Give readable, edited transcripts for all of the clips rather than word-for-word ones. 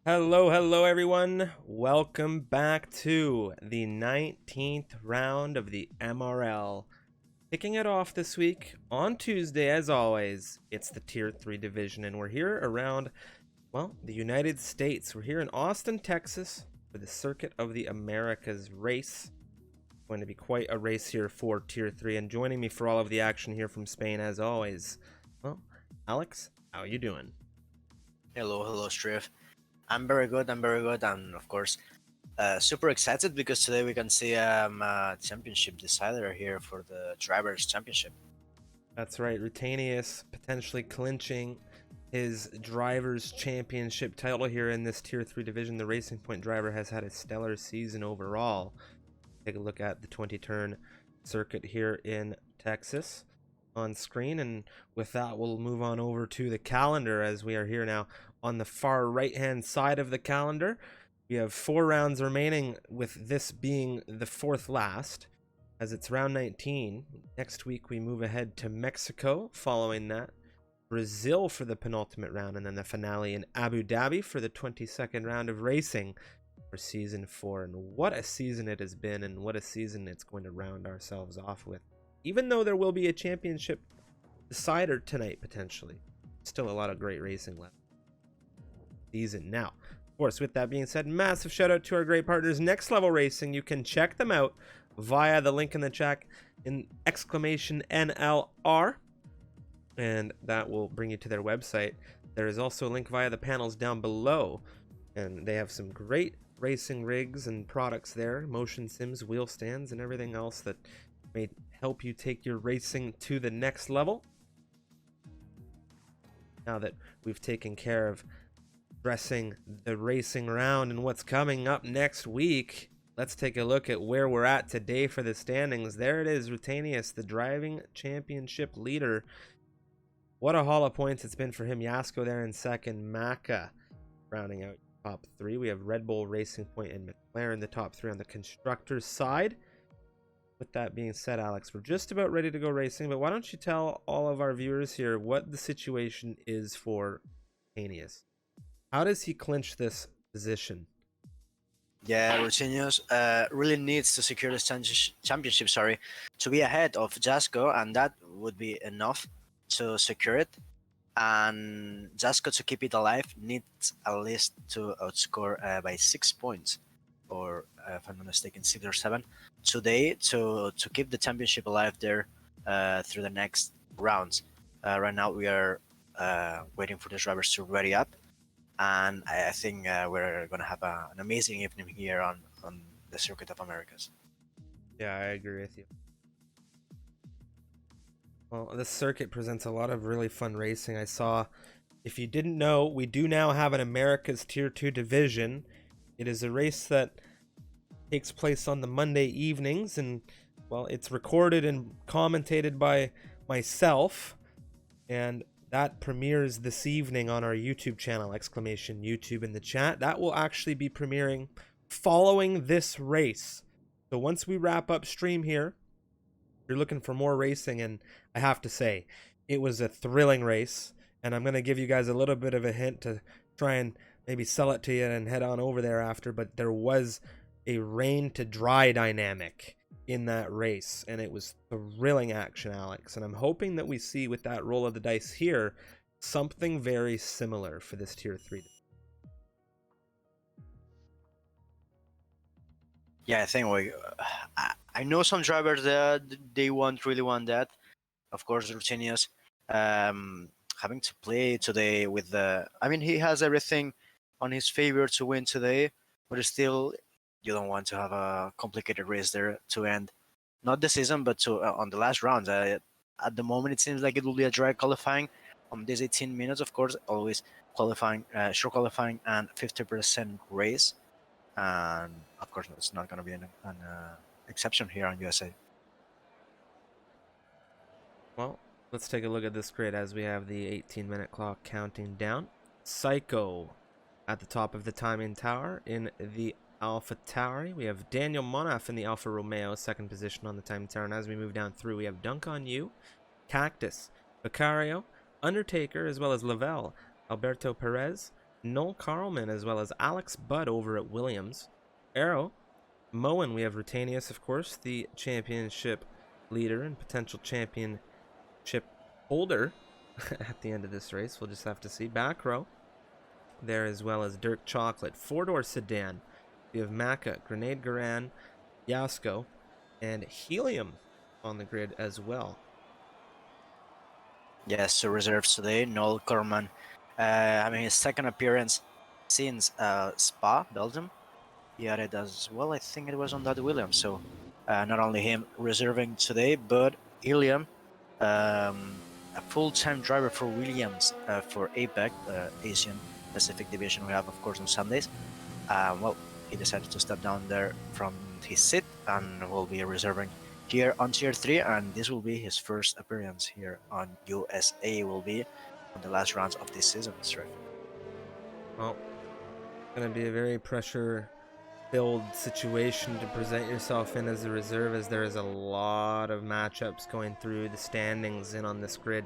Hello everyone. Welcome back to the 19th round of the MRL. Kicking it off this week on Tuesday, as always, it's the Tier 3 division, and we're here around, well, the United States. We're here in Austin, Texas, for the Circuit of the Americas race. Going to be quite a race here for Tier 3, and joining me for all of the action here from Spain, as always, well, Alex, how you doing? Hello, Striv. I'm very good, and of course, super excited because today we can see a championship decider here for the Drivers' Championship. That's right, Rutanius potentially clinching his Drivers' Championship title here in this Tier 3 division. The Racing Point driver has had a stellar season overall. Take a look at the 20-turn circuit here in Texas on screen, and with that we'll move on over to the calendar, as we are here now on the far right hand side of the calendar. We have 4 rounds remaining, with this being the 4th last, as it's round 19. Next week we move ahead to Mexico, following that Brazil for the penultimate round, and then the finale in Abu Dhabi for the 22nd round of racing for season 4. And what a season it has been, and what a season it's going to round ourselves off with. Even though there will be a championship decider tonight, potentially, still a lot of great racing left season. Now, of course, with that being said, massive shout out to our great partners, Next Level Racing. You can check them out via the link in the chat in !NLR, and that will bring you to their website. There is also a link via the panels down below, and they have some great racing rigs and products there, motion sims, wheel stands, and everything else that may help you take your racing to the next level. Now that we've taken care of addressing the racing round and what's coming up next week, let's take a look at where we're at today for the standings. There it is, Rutanius, the driving championship leader. What a haul of points it's been for him. Yasko there in second, Maka rounding out top 3. We have Red Bull, Racing Point, and McLaren, the top 3 on the constructors side. With that being said, Alex, we're just about ready to go racing, but why don't you tell all of our viewers here what the situation is for Rutanius? How does he clinch this position? Yeah, Rutanius really needs to secure the championship, to be ahead of Jasko, and that would be enough to secure it. And Jasko, to keep it alive, needs at least to outscore by 6 points, or if I'm not mistaken, 6 or 7 today, to keep the championship alive there through the next rounds. Right now we are waiting for the drivers to ready up, and I think we're gonna have an amazing evening here on the Circuit of Americas. Yeah, I agree with you. Well, this circuit presents a lot of really fun racing. I saw, if you didn't know, we do now have an America's Tier 2 division. It is a race that takes place on the Monday evenings, and, well, it's recorded and commentated by myself, and that premieres this evening on our YouTube channel, !YouTube in the chat. That will actually be premiering following this race. So once we wrap up stream here, if you're looking for more racing, and I have to say, it was a thrilling race, and I'm going to give you guys a little bit of a hint to try and maybe sell it to you and head on over there after, but there was a rain to dry dynamic in that race, and it was thrilling action, Alex, and I'm hoping that we see with that roll of the dice here something very similar for this Tier 3. Yeah, I think I know some drivers that they really want that. Of course, Rutanius having to play today with he has everything on his favor to win today, but still, you don't want to have a complicated race there to end not the season, but to on the last rounds. At the moment, it seems like it will be a dry qualifying on these 18 minutes. Of course, always qualifying, short qualifying, and 50% race. And of course, it's not going to be an exception here on USA. Well, let's take a look at this grid as we have the 18-minute clock counting down. Psycho at the top of the timing tower in the Alpha Tauri. We have Daniel Monaf in the Alfa Romeo, second position on the timing tower. And as we move down through, we have Dunk on You, Cactus, Vicario, Undertaker, as well as Lavelle, Alberto Perez, Noel Carlman, as well as Alex Budd over at Williams. Arrow, Moen, we have Rutanius, of course, the championship leader and potential championship holder at the end of this race. We'll just have to see. Back row there, as well as Dirk Chocolate. Four-door sedan. We have Maka, Grenade Garan, Yasko, and Helium on the grid as well. Yes, so reserves today. Noel Corman having his second appearance since Spa, Belgium. He had it as well, I think it was on that Williams. So not only him reserving today, but Helium, a full-time driver for Williams for APEC, Asian Pacific Division we have, of course, on Sundays. Well, he decided to step down there from his seat and will be reserving here on Tier 3, and this will be his first appearance here on USA, will be on the last rounds of this season. Well, it's going to be a very pressure-filled situation to present yourself in as a reserve, as there is a lot of matchups going through the standings in on this grid.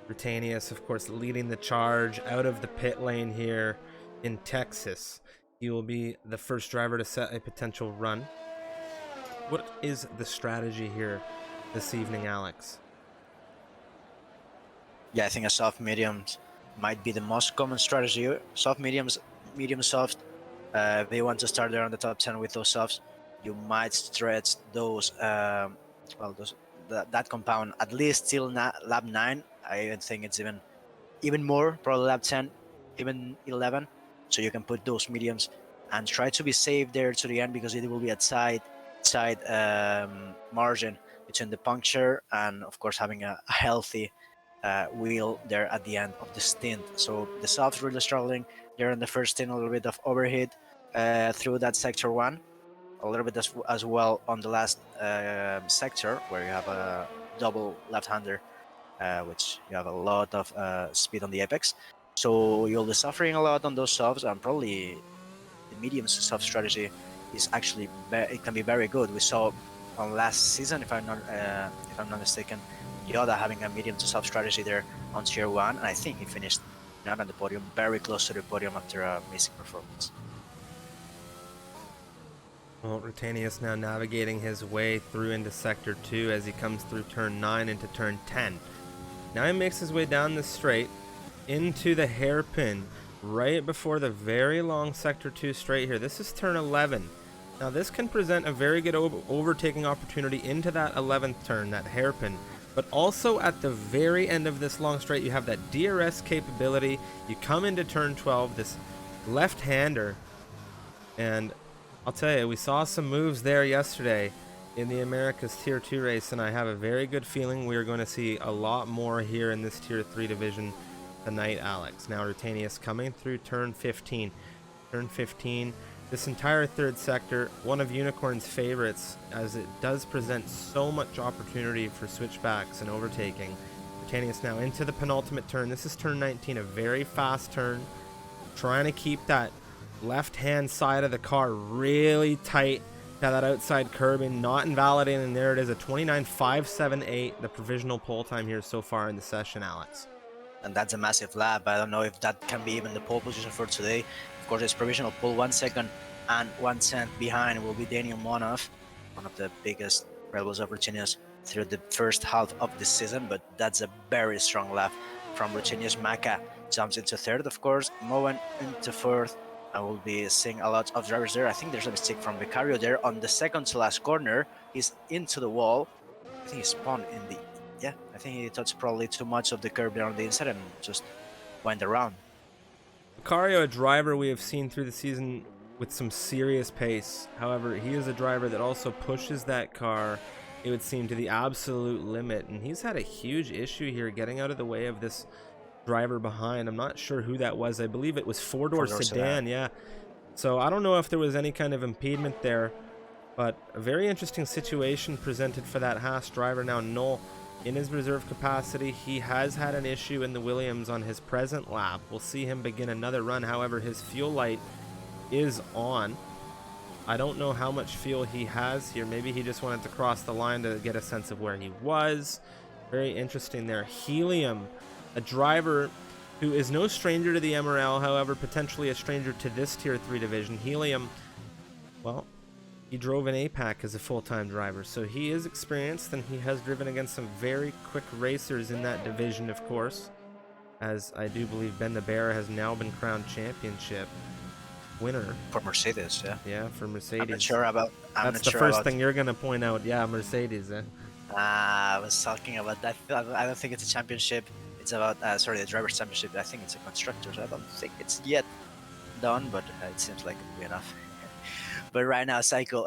Rutanius, of course, leading the charge out of the pit lane here in Texas. He will be the first driver to set a potential run. What is the strategy here this evening, Alex? Yeah, I think a soft mediums might be the most common strategy. Soft mediums, medium soft. They want to start there on the top 10 with those softs. You might stretch those, that compound at least till lap 9. I even think it's even more, probably lap 10, even 11. So you can put those mediums and try to be safe there to the end, because it will be a tight margin between the puncture and, of course, having a healthy wheel there at the end of the stint. So the softs really struggling there in the first stint, a little bit of overheat through that sector 1, a little bit as well on the last sector, where you have a double left-hander, which you have a lot of speed on the apex. So you'll be suffering a lot on those softs, and probably the medium soft strategy is actually it can be very good. We saw on last season, if I'm not mistaken, Yoda having a medium to soft strategy there on tier 1, and I think he finished not on the podium, very close to the podium after a amazing performance. Well, Rutanius now navigating his way through into sector 2 as he comes through turn 9 into turn 10. Now he makes his way down the straight into the hairpin right before the very long sector 2 straight here. This is turn 11. Now this can present a very good overtaking opportunity into that 11th turn, that hairpin. But also at the very end of this long straight, you have that DRS capability. You come into turn 12, this left-hander, and I'll tell you, we saw some moves there yesterday in the Americas Tier 2 race, and I have a very good feeling we are going to see a lot more here in this Tier 3 division tonight, Alex. Now Rutanius coming through turn 15. Turn 15, this entire third sector, one of Unicorn's favorites, as it does present so much opportunity for switchbacks and overtaking. Rutanius now into the penultimate turn. This is turn 19, a very fast turn. Trying to keep that left-hand side of the car really tight to that outside curbing, not invalidating. And there it is, a 29.578, the provisional pole time here so far in the session, Alex. And that's a massive lap. I don't know if that can be even the pole position for today. Of course, it's provisional pole, 1 second and 1 cent behind will be Daniel Monov, one of the biggest rebels of Rutanius through the first half of the season. But that's a very strong lap from Rutanius. Maka jumps into third, of course. Moen into fourth. I will be seeing a lot of drivers there. I think there's a mistake from Vicario there on the second to last corner. He's into the wall. I think he spun in the... Yeah, I think he touched probably too much of the curb there on the inside and just went around. Vicario, a driver we have seen through the season with some serious pace. However, he is a driver that also pushes that car, it would seem, to the absolute limit. And he's had a huge issue here getting out of the way of this driver behind. I'm not sure who that was. I believe it was four-door sedan. Yeah. So I don't know if there was any kind of impediment there, but a very interesting situation presented for that Haas driver. Now Noel in his reserve capacity, he has had an issue in the Williams on his present lap. We'll see him begin another run. However, his fuel light is on. I don't know how much fuel he has here. Maybe he just wanted to cross the line to get a sense of where he was. Very interesting there. Helium, a driver who is no stranger to the MRL, however, potentially a stranger to this Tier 3 division. Helium, well, he drove an APAC as a full-time driver, so he is experienced, and he has driven against some very quick racers in that division, of course, as I do believe Ben the Bear has now been crowned championship winner. For Mercedes, yeah. Yeah, for Mercedes. I'm not sure about. That's the first thing you're gonna point out. Yeah, Mercedes. I was talking about that. I don't think it's a championship. It's about sorry, the drivers' championship. I think it's a constructors. I don't think it's yet done, but it seems like it will be enough. But right now, Psycho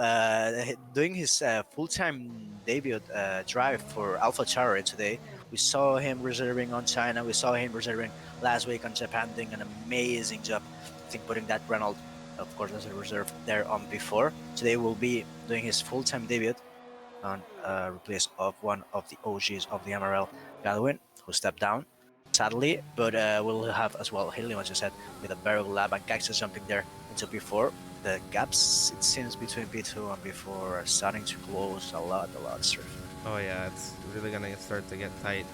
doing his full-time debut drive for AlphaTauri today. We saw him reserving on China. We saw him reserving last week on Japan, doing an amazing job. I think putting that Renault, of course, as a reserve there on before. Today will be doing his full-time debut on replace of one of the OGs of the MRL, Godwin, who stepped down, sadly. But we'll have as well Helium, as you said, with a variable lab and Cactus jumping there into P4. The gaps, it seems, between P2 and P4 are starting to close a lot, sir. Oh yeah, it's really gonna start to get tight.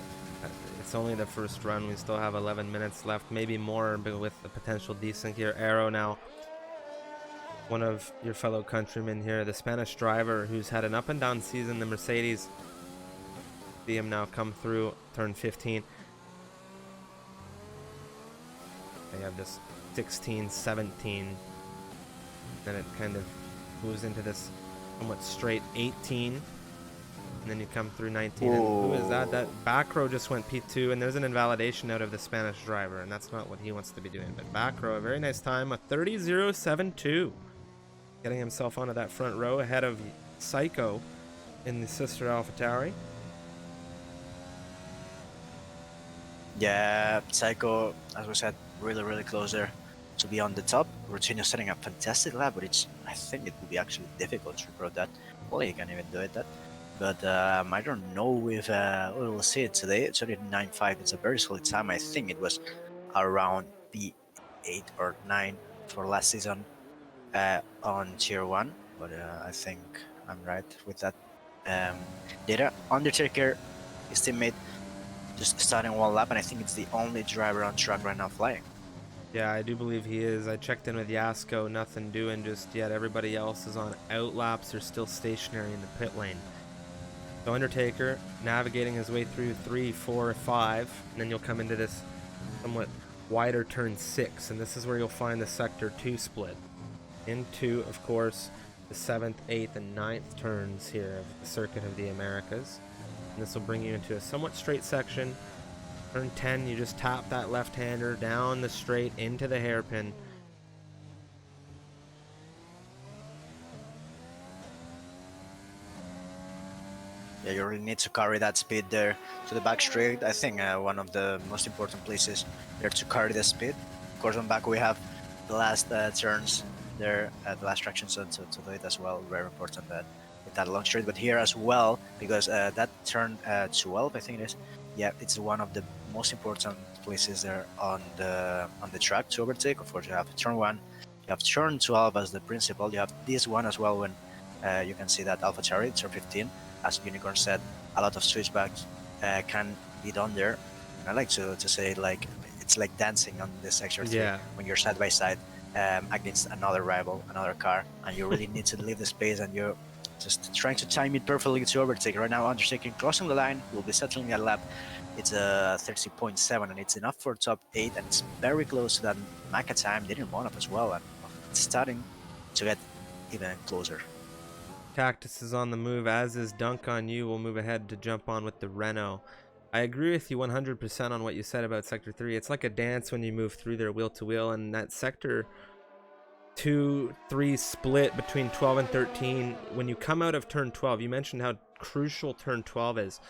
It's only the first run. We still have 11 minutes left, maybe more, but with a potential desync here. Arrow now, one of your fellow countrymen here, the Spanish driver who's had an up and down season, the Mercedes. See him now come through turn 15. They have this 16, 17. Then it kind of moves into this somewhat straight 18. And then you come through 19. And who is that? That back row just went P2, and there's an invalidation out of the Spanish driver, and that's not what he wants to be doing. But back row, a very nice time, a 30.072. Getting himself onto that front row ahead of Psycho in the sister AlphaTauri. Yeah, Psycho, as we said, really close there to be on the top. Routinho setting a fantastic lap, but I think it will be actually difficult to record that. Well, he can even do it that. But I don't know if we will see it today. It's already 9.5. It's a very solid time. I think it was around P8 or 9 for last season on Tier 1. But I think I'm right with that data. Undertaker, his teammate, just starting one lap, and I think it's the only driver on track right now flying. Yeah, I do believe he is. I checked in with Yasko, nothing doing just yet. Everybody else is on out laps or still stationary in the pit lane. So Undertaker navigating his way through 3, 4, 5, and then you'll come into this somewhat wider turn 6, and this is where you'll find the sector 2 split. Into, of course, the 7th, 8th, and 9th turns here of the Circuit of the Americas. And this will bring you into a somewhat straight section. Turn 10, you just tap that left-hander down the straight into the hairpin. Yeah, you really need to carry that speed there to the back straight. I think one of the most important places there to carry the speed. Of course, on back we have the last turns there, the last traction zone to do it as well. Very important with that long straight. But here as well, because that turn 12, I think it is. Yeah, it's one of the most important places there on the track to overtake. Of course, you have turn 1, you have turn 12 as the principal. You have this one as well when you can see that AlphaTauri, turn 15. As Unicorn said, a lot of switchbacks can be done there. And I like to say, like, it's like dancing on this sector 3 when you're side by side against another rival, another car, and you really need to leave the space, and you're just trying to time it perfectly to overtake. Right now, Undertaker crossing the line, will be settling that lap. It's a 30.7, and it's enough for top 8, and it's very close to that Maka time. They didn't want up as well, and it's starting to get even closer. Cactus is on the move, as is Dunk on You. Will move ahead to jump on with the Renault. I agree with you 100% on what you said about Sector 3. It's like a dance when you move through there wheel to wheel, and that Sector 2, 3 split between 12 and 13, when you come out of turn 12, you mentioned how crucial turn 12 is.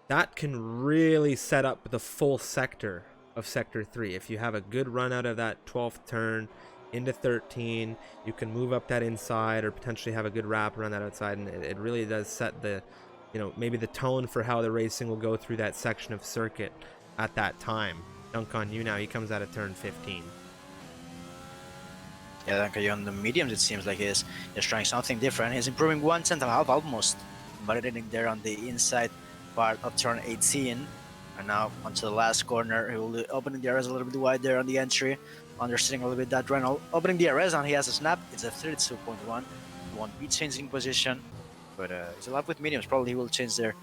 That can really set up the full sector of Sector 3. If you have a good run out of that 12th turn into 13, you can move up that inside or potentially have a good wrap around that outside, and it really does set the, maybe the tone for how the racing will go through that section of circuit at that time. Dunk on You now, he comes out of turn 15. Yeah, Dunk on You on the mediums, it seems like he's trying something different. He's improving 1/10 almost, validating there on the inside part of turn 18. And now onto the last corner, he will be opening the RS a little bit wide there on the entry, understanding a little bit that Renault opening the RS, and he has a snap. It's a 32.1. He won't be changing position, but he's a lap with mediums. Probably he will change there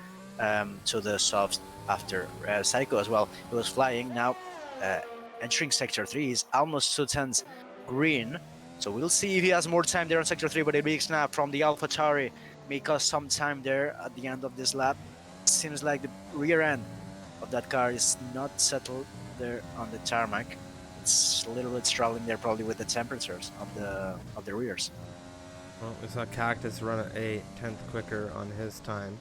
to the softs after Psycho as well. He was flying now, entering sector 3. He's almost 2 tenths green. So we'll see if he has more time there on sector 3, but a big snap from the AlphaTauri may cost some time there at the end of this lap. Seems like the rear end of that car is not settled there on the tarmac. It's a little bit struggling there, probably with the temperatures of the rears. Well, we saw Cactus run at a 10th quicker on his time.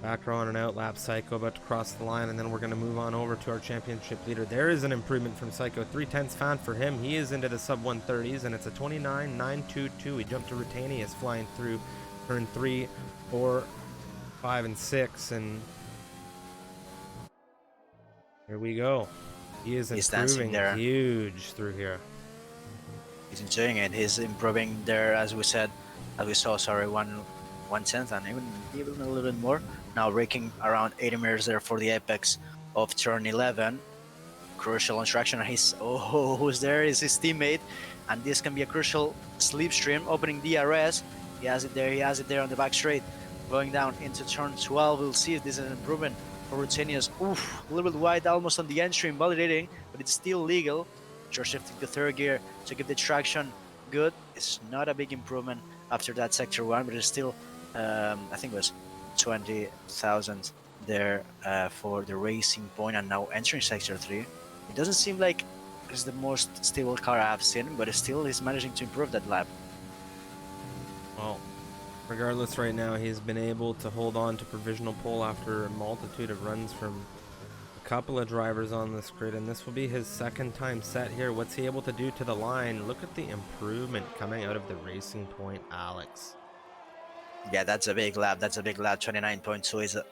Back row on an outlap, Psycho about to cross the line, and then we're going to move on over to our championship leader. There is an improvement from Psycho. 3/10 found for him. He is into the sub 130s, and it's a 29.922. He jumped to Rutanius flying through turn 3, 4, 5, and 6, and here we go. He is improving huge through here. He's enjoying it. He's improving there, as we saw, 1/10 and even a little bit more. Now raking around 80 meters there for the apex of turn 11. Crucial instruction. Who's there? Is his teammate, and this can be a crucial slipstream. Opening DRS. He has it there. He has it there on the back straight. Going down into turn 12. We'll see if this is an improvement for Rutanius. Oof, a little bit wide, almost on the entry, invalidating, but it's still legal. Just shifting to third gear to keep the traction good. It's not a big improvement after that sector 1, but it's still, I think it was 20,000 there for the racing point, and now entering sector 3. It doesn't seem like it's the most stable car I've seen, but it still is managing to improve that lap. Well, regardless, right now he's been able to hold on to provisional pole after a multitude of runs from a couple of drivers on this grid, and this will be his second time set here. What's he able to do to the line? Look at the improvement coming out of the racing point, Alex. Yeah, that's a big lap. 29.2 is a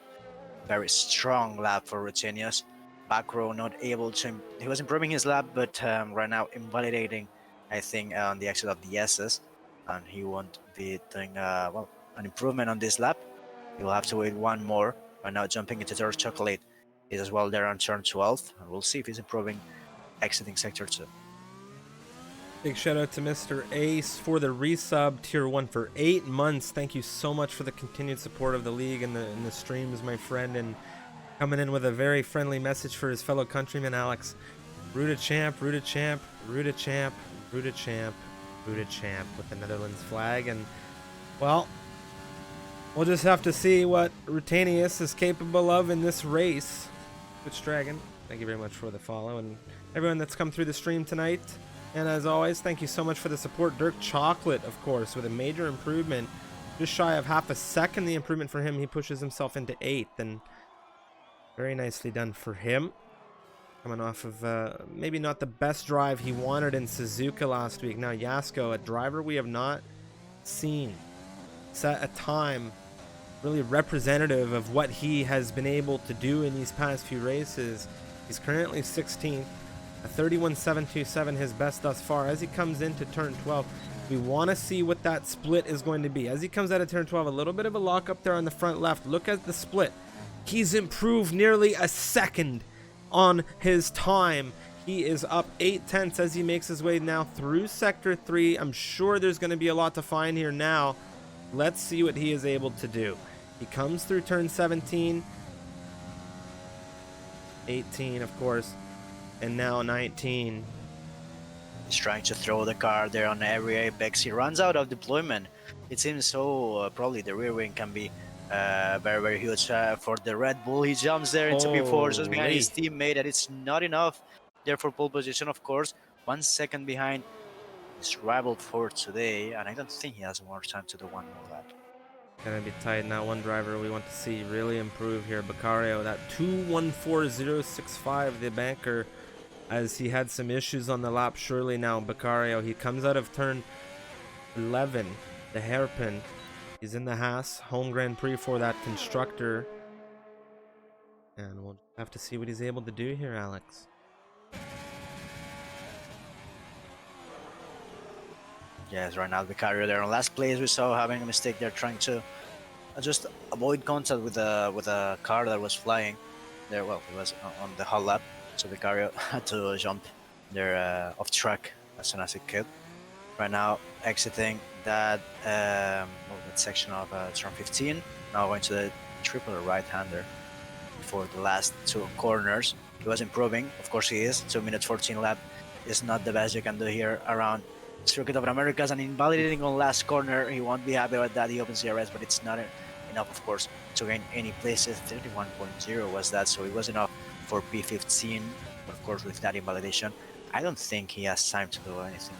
very strong lap for Rutanius. Back row not able to. He was improving his lap, but right now invalidating, I think, on the exit of the SS, and he won't be doing an improvement on this lap. He will have to wait one more. Right now, jumping into Dark Chocolate is as well there on turn 12, and we'll see if he's improving exiting sector 2. Big shout out to Mr. Ace for the resub tier 1 for 8 months. Thank you so much for the continued support of the league and the streams, my friend, and coming in with a very friendly message for his fellow countryman Alex. Root a champ, root a champ, root a champ, root a champ, root a champ with the Netherlands flag. And well, we'll just have to see what Rutanius is capable of in this race. Twitch Dragon, thank you very much for the follow, and everyone that's come through the stream tonight. And as always, thank you so much for the support. Dirk Chocolate, of course, with a major improvement. Just shy of half a second the improvement for him. He pushes himself into 8th, and very nicely done for him. Coming off of maybe not the best drive he wanted in Suzuka last week. Now Yasko, a driver we have not seen set a time really representative of what he has been able to do in these past few races. He's currently 16th. A 31.727, his best thus far. As he comes into turn 12, we want to see what that split is going to be. As he comes out of turn 12, a little bit of a lock up there on the front left. Look at the split. He's improved nearly a second on his time. He is up 8/10 as he makes his way now through sector 3. I'm sure there's going to be a lot to find here now. Let's see what he is able to do. He comes through turn 17, 18, of course, and now 19. He's trying to throw the car there on every apex. He runs out of deployment. It seems so. Probably the rear wing can be very, very huge for the Red Bull. He jumps there into P4 just behind his teammate, and it's not enough there for pole position, of course. 1 second behind his rival for today, and I don't think he has more time to do one more lap. Gonna be tight now. One driver we want to see really improve here, Beccario. That 2:14.065, the banker, as he had some issues on the lap. Surely now Beccario, he comes out of turn 11, the hairpin. He's in the Haas home Grand Prix for that constructor, and we'll have to see what he's able to do here, Alex. Yes, right now Beccario there on last place. We saw having a mistake there, trying to just avoid contact with a car that was flying. there. Well, he was on the whole lap, so Vicario had to jump there off track as soon as he could. Right now, exiting that that section of turn 15. Now going to the triple right-hander before the last two corners. He was improving, of course he is. 2 minutes 14 lap is not the best you can do here around Circuit of the Americas, and invalidating on last corner. He won't be happy with that. He opens CRS, but it's not enough, of course, to gain any places. 31.0 was that, so it was enough for P15. But of course, with that invalidation, I don't think he has time to do anything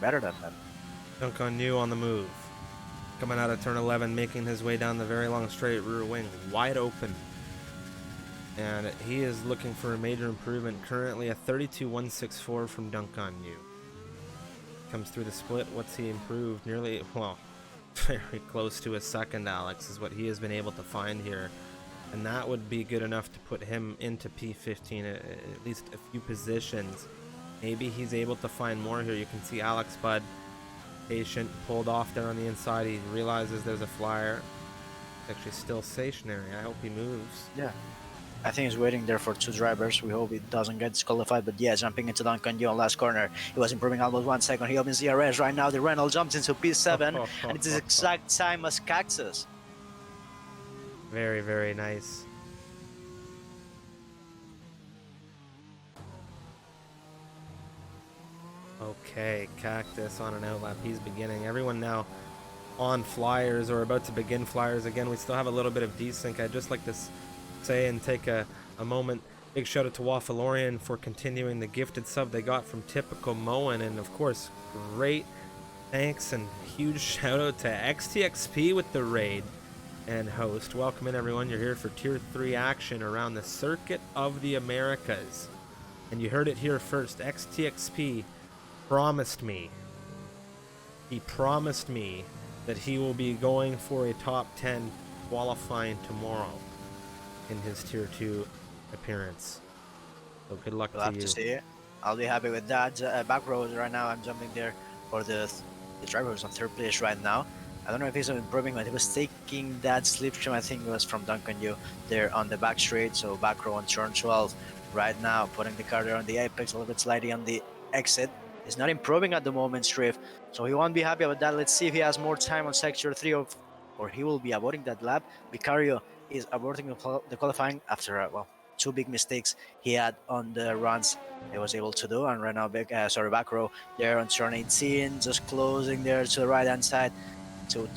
better than that. Dunk on you on the move. Coming out of turn 11, making his way down the very long straight, rear wing wide open. And he is looking for a major improvement. Currently a 32.164 from Dunk on you. Comes through the split. What's he improved? Nearly, well, very close to a second, Alex, is what he has been able to find here. And that would be good enough to put him into P15, at least a few positions. Maybe he's able to find more here. You can see Alex Budd, patient, pulled off there on the inside. He realizes there's a flyer. It's actually still stationary. I hope he moves. Yeah. I think he's waiting there for two drivers. We hope he doesn't get disqualified. But yeah, jumping into Duncan Yu on last corner. He was improving almost 1 second. He opens DRS right now. The Renault jumps into P7, and it's the exact time as Cactus. Very, very nice. Okay, Cactus on an outlap. He's beginning. Everyone now on flyers or about to begin flyers again. We still have a little bit of desync. I'd just like to say and take a moment. Big shout out to Waffalorian for continuing the gifted sub they got from Typical Moen, and of course, great thanks and huge shout out to XTXP with the raid and host. Welcome in, everyone. You're here for Tier 3 action around the Circuit of the Americas, and you heard it here first. XTXP promised me. He promised me that he will be going for a top 10 qualifying tomorrow in his Tier 2 appearance. So good luck We'll to have you. to see it. I'll be happy with that. Back row right now. I'm jumping there for the driver who's on third place right now. I don't know if he's improving, but he was taking that slipstream. I think it was from Duncan Yu there on the back straight. So back row on turn 12 right now, putting the car there on the apex, a little bit slidey on the exit. He's not improving at the moment, Striff, so he won't be happy about that. Let's see if he has more time on sector 3 or he will be avoiding that lap. Vicario is aborting the qualifying after, well, two big mistakes he had on the runs he was able to do. And right now, back row there on turn 18, just closing there to the right-hand side to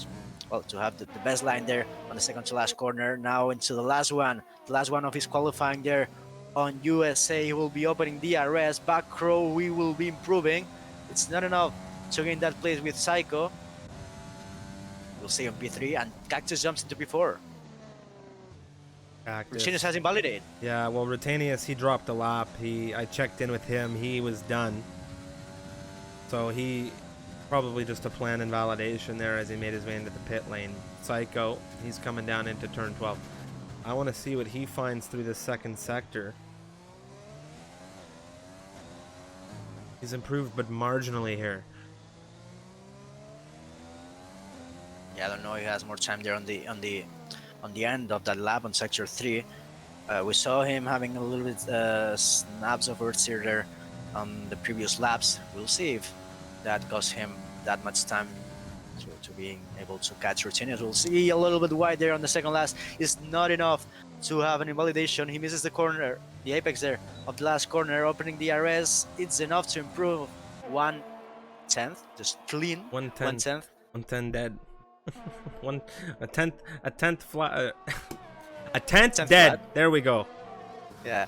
have the best line there on the second to last corner. Now into the last one of his qualifying there on USA. He will be opening DRS. Back row, we will be improving. It's not enough to gain that place with Psycho. We'll see on P3, and Cactus jumps into P4. Rutinius has invalidated. Yeah, well, Rutinius, he dropped a lap. I checked in with him. He was done. So he probably just a planned invalidation there as he made his way into the pit lane. Psycho, he's coming down into turn 12. I want to see what he finds through the second sector. He's improved, but marginally here. Yeah, I don't know. He has more time there on the end of that lap on sector 3. We saw him having a little bit snaps of oversteer there on the previous laps. We'll see if that cost him that much time to being able to catch Rutinius. We'll see a little bit wide there on the second last. It's not enough to have an invalidation. He misses the corner, the apex there of the last corner, opening the DRS. It's enough to improve 1/10, just clean 1/10. 110 dead. a tenth flat. A tenth dead. Flat. There we go. Yeah.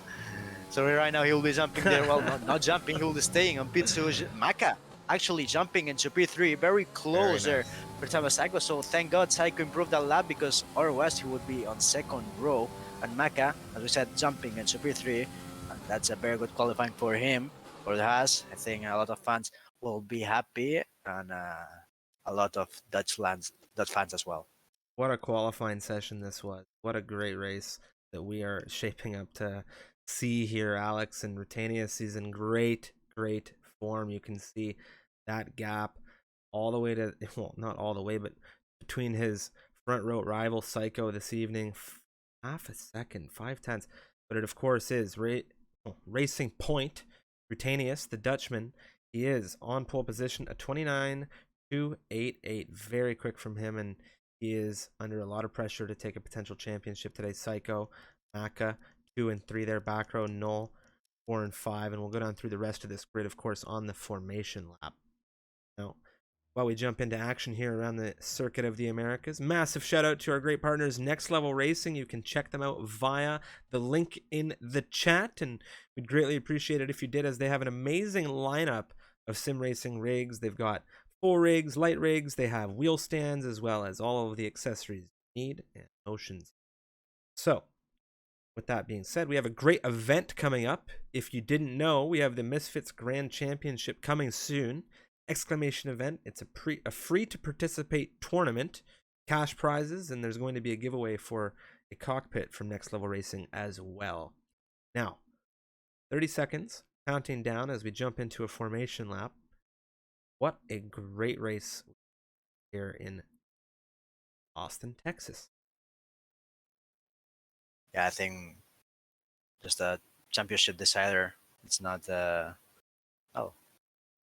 So right now he will be jumping there. Well, not jumping. He will be staying on P2. Maka actually jumping into P3. Very close there for time of Psycho. So thank God Psycho improved that lap, because otherwise he would be on second row. And Maka, as we said, jumping into P3. And that's a very good qualifying for him, for the Haas. I think a lot of fans will be happy, and a lot of Dutch fans as well. What a qualifying session this was. What a great race that we are shaping up to see here. Alex and Rutinius is in great form. You can see that gap all the way to, well, not all the way, but between his front row rival Psycho this evening. half a second, 5/10. But it, of course, is Racing Point. Rutanius, the Dutchman, he is on pole position, a 29.288. Very quick from him, and he is under a lot of pressure to take a potential championship today. Psycho, Maka, 2 and 3 there. Back row, Null, 4 and 5. And we'll go down through the rest of this grid, of course, on the formation lap. Now, while we jump into action here around the Circuit of the Americas, massive shout out to our great partners, Next Level Racing. You can check them out via the link in the chat, and we'd greatly appreciate it if you did, as they have an amazing lineup of sim racing rigs. They've got full rigs, light rigs, they have wheel stands, as well as all of the accessories you need and motions. So, with that being said, we have a great event coming up. If you didn't know, we have the Misfits Grand Championship coming soon. Exclamation event. It's a free to participate tournament, cash prizes, and there's going to be a giveaway for a cockpit from Next Level Racing as well. Now, 30 seconds counting down as we jump into a formation lap. What a great race here in Austin, Texas. Yeah, I think just a championship decider. It's not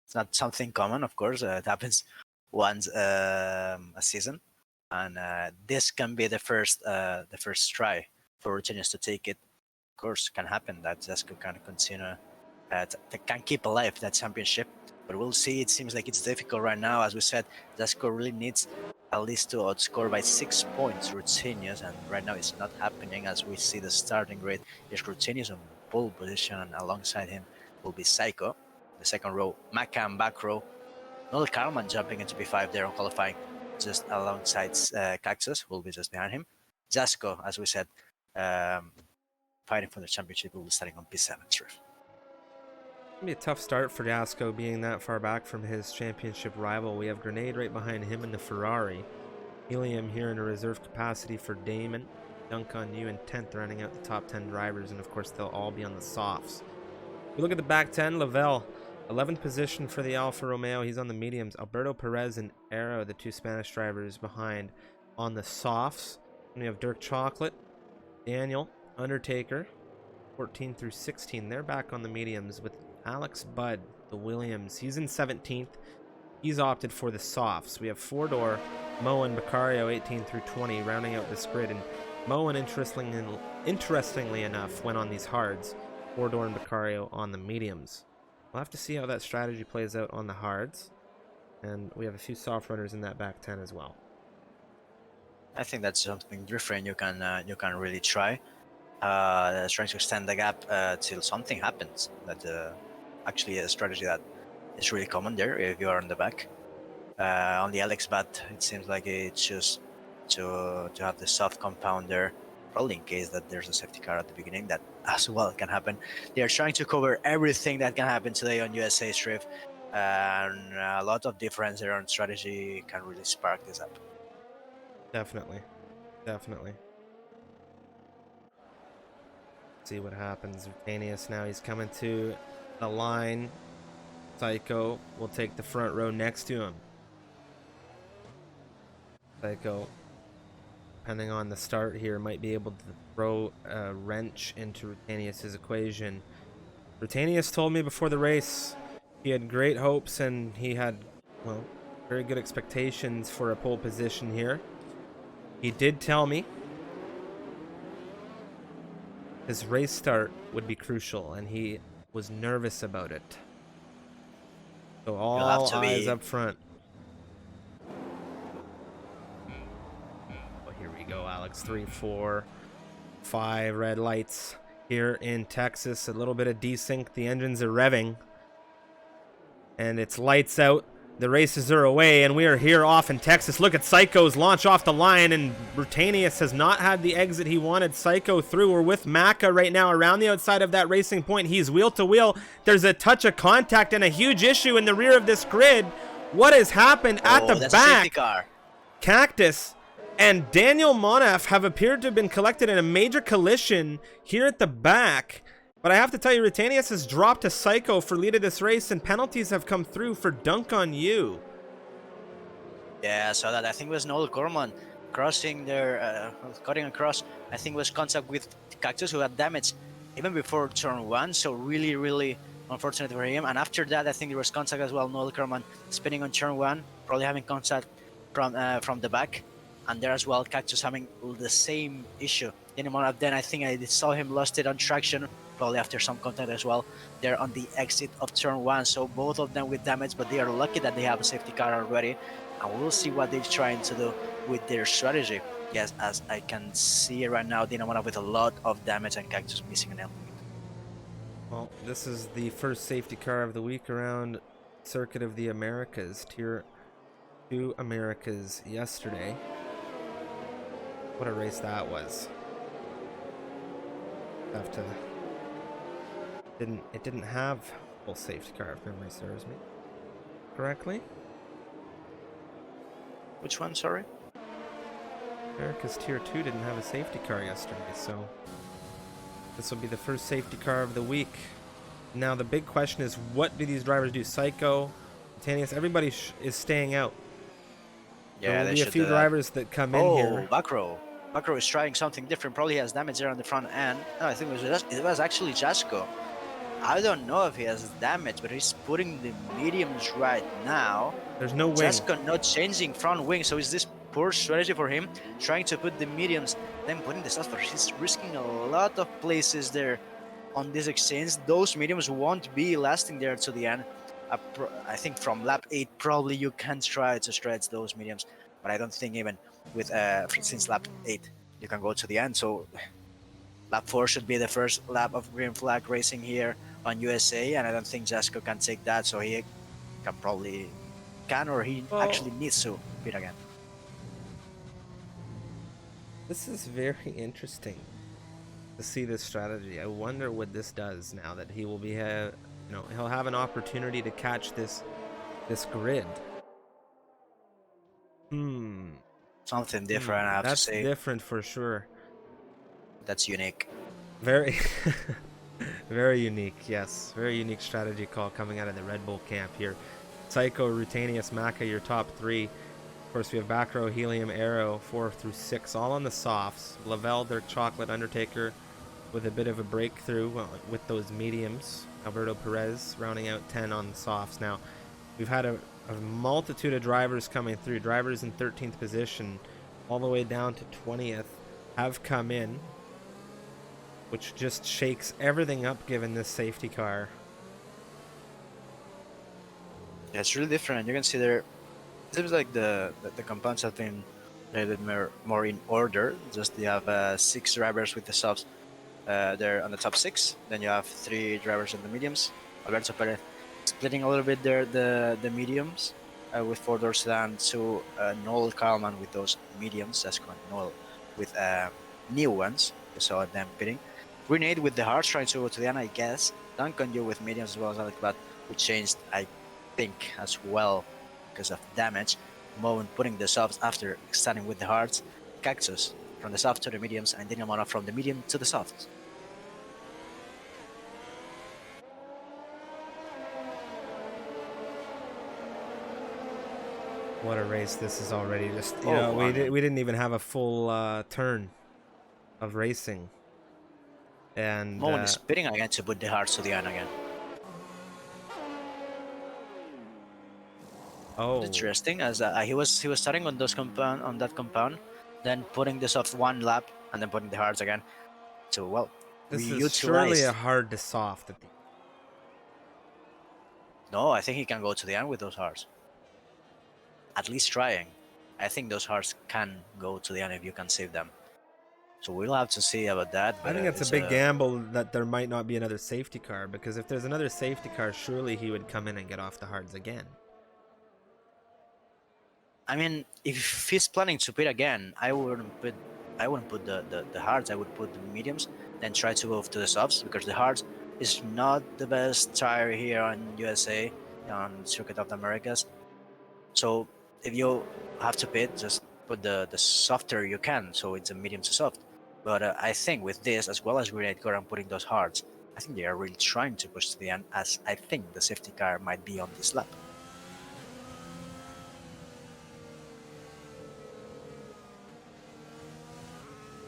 it's not something common, of course. It happens once a season, and this can be the first try for Rutanius to take it. Of course, can happen that Zesco can continue, they can keep alive that championship. But we'll see. It seems like it's difficult right now. As we said, Zesco really needs at least to outscore by 6 points Rutanius, and right now it's not happening. As we see the starting grid is Rutanius on pole position, and alongside him will be Psycho. The second row, Maka and back row. Noel Carlman jumping into P5 there on qualifying, just alongside Cactus, will be just behind him. Zasco, as we said, fighting for the championship, will be starting on P7. It's It'll be a tough start for Jasco being that far back from his championship rival. We have Grenade right behind him in the Ferrari. Helium here in a reserve capacity for Damon. Dunk on you in 10th, rounding out the top 10 drivers, and of course they'll all be on the softs. We look at the back 10, Lavelle, 11th position for the Alfa Romeo. He's on the mediums. Alberto Perez and Arrow, the 2 Spanish drivers behind on the softs. And we have Dirk Chocolate, Daniel, Undertaker, 14 through 16. They're back on the mediums with Alex Budd, the Williams. He's in 17th. He's opted for the softs. We have 4-door, Moen Beccario, 18 through 20, rounding out this grid. And Moen, interestingly enough, went on these hards. 4-door and Beccario on the mediums. We'll have to see how that strategy plays out on the hards. And we have a few soft runners in that back 10 as well. I think that's something different you can really try. Trying to extend the gap till something happens. That actually a strategy that is really common there if you are in the back. On the Alex Bat, it seems like it's just to have the soft compound there, probably in case that there's a safety car at the beginning. That as well can happen. They are trying to cover everything that can happen today on USA Drift, and a lot of difference there on strategy can really spark this up. Definitely. See what happens. Rutanius now, he's coming to the line. Psycho will take the front row next to him. Psycho, depending on the start here, might be able to throw a wrench into Rutanius' equation. Rutanius told me before the race he had great hopes and he had, well, very good expectations for a pole position here. He did tell me his race start would be crucial, and he was nervous about it. So all eyes up front. Oh, here we go, Alex. 3, 4, 5 red lights here in Texas. A little bit of desync. The engines are revving. And it's lights out. The races are away, and we are here off in Texas. Look at Psycho's launch off the line, and Rutanius has not had the exit he wanted. Psycho through. We're with Maka right now around the outside of that racing point. He's wheel to wheel. There's a touch of contact and a huge issue in the rear of this grid. What has happened at the back? Cactus and Daniel Monaf have appeared to have been collected in a major collision here at the back. But I have to tell you, Rutanius has dropped to Psycho for lead of this race, and penalties have come through for Dunk on You. Yeah, so that I think it was Noel Gorman crossing their cutting across. I think was contact with Cactus, who had damage even before turn one. So really, really unfortunate for him. And after that, I think there was contact as well. Noel Kerman spinning on turn one, probably having contact from the back, and there as well, Cactus having the same issue. Then I think I saw him lost it on traction, probably after some contact as well. They're on the exit of turn one, so both of them with damage, but they are lucky that they have a safety car already, and we'll see what they're trying to do with their strategy. Yes, as I can see right now, Dinamona with a lot of damage and Cactus missing an element. Well, this is the first safety car of the week around Circuit of the Americas, Tier 2 Americas yesterday. What a race that was. It didn't have full safety car, if memory serves me correctly. Which one, sorry? America's Tier 2 didn't have a safety car yesterday, so this will be the first safety car of the week. Now the big question is, what do these drivers do? Psycho, Tanius, everybody is staying out. Yeah, there will be a few drivers that come in here. Bakro. Bakro is trying something different. Probably has damage there on the front end. No, I think it was actually Jasko. I don't know if he has damage, but he's putting the mediums right now. There's no wing. Jasko not changing front wing, so is this poor strategy for him? Trying to put the mediums, then putting the softs, but he's risking a lot of places there on this exchange. Those mediums won't be lasting there to the end. I think from lap 8 probably you can try to stretch those mediums, but I don't think even with since lap 8 you can go to the end. So lap 4 should be the first lap of green flag racing here on USA, and I don't think Jasko can take that, so he can probably actually needs to beat again. This is very interesting to see this strategy. I wonder what this does now that he will be he'll have an opportunity to catch this grid. Something different, I have to say. That's different for sure. That's unique. Very very unique, yes. Very unique strategy call coming out of the Red Bull camp here. Psycho, Rutanius, Maka, your top 3. Of course, we have Backrow, Helium, Arrow, 4 through 6, all on the softs. Lavelle, Dirk Chocolate, Undertaker with a bit of a breakthrough with those mediums. Alberto Perez rounding out 10 on the softs. Now, we've had a multitude of drivers coming through. Drivers in 13th position all the way down to 20th have come in, which just shakes everything up given this safety car. Yeah, it's really different. You can see there, it seems like the compounds have been a little bit more in order. Just you have 6 drivers with the subs there on the top 6. Then you have 3 drivers in the mediums. Alberto Perez splitting a little bit there the mediums with 4 door sedan to Noel Kalman with those mediums. That's going Noel with new ones. You saw them pitting. Grenade with the hearts trying to go to the end, I guess. Duncan you with mediums as well as Alec, but who changed, I think, as well because of damage. Moen putting the subs after starting with the hearts. Cactus from the soft to the mediums, and Daniel Mona from the medium to the soft. What a race this is already. Just we didn't even have a full turn of racing. And Moen is spitting again to put the hearts to the end again. Oh, interesting. As he was starting on that compound, then putting this off one lap and then putting the hearts again. So well, this is surely a hard to soft at the. No, I think he can go to the end with those hearts. At least trying. I think those hearts can go to the end if you can save them. So we'll have to see about that. I think it's a big gamble that there might not be another safety car, because if there's another safety car, surely he would come in and get off the hards again. I mean, if he's planning to pit again, I wouldn't put the hards. I would put the mediums, then try to go to the softs, because the hards is not the best tire here on USA on Circuit of the Americas. So if you have to pit, just put the softer you can, so it's a medium to soft. But I think with this, as well as Grenade Core and putting those hards, I think they are really trying to push to the end, as I think the safety car might be on this lap.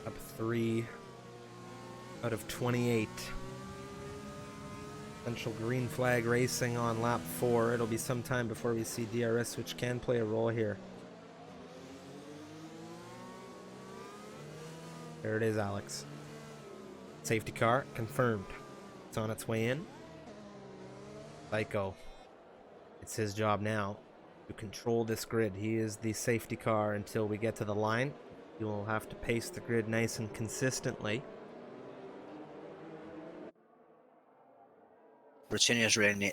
Up 3 out of 28. Potential green flag racing on lap 4. It'll be some time before we see DRS, which can play a role here. There it is, Alex. Safety car confirmed. It's on its way in. Psycho. It's his job now to control this grid. He is the safety car until we get to the line. He will have to pace the grid nice and consistently. Virginius really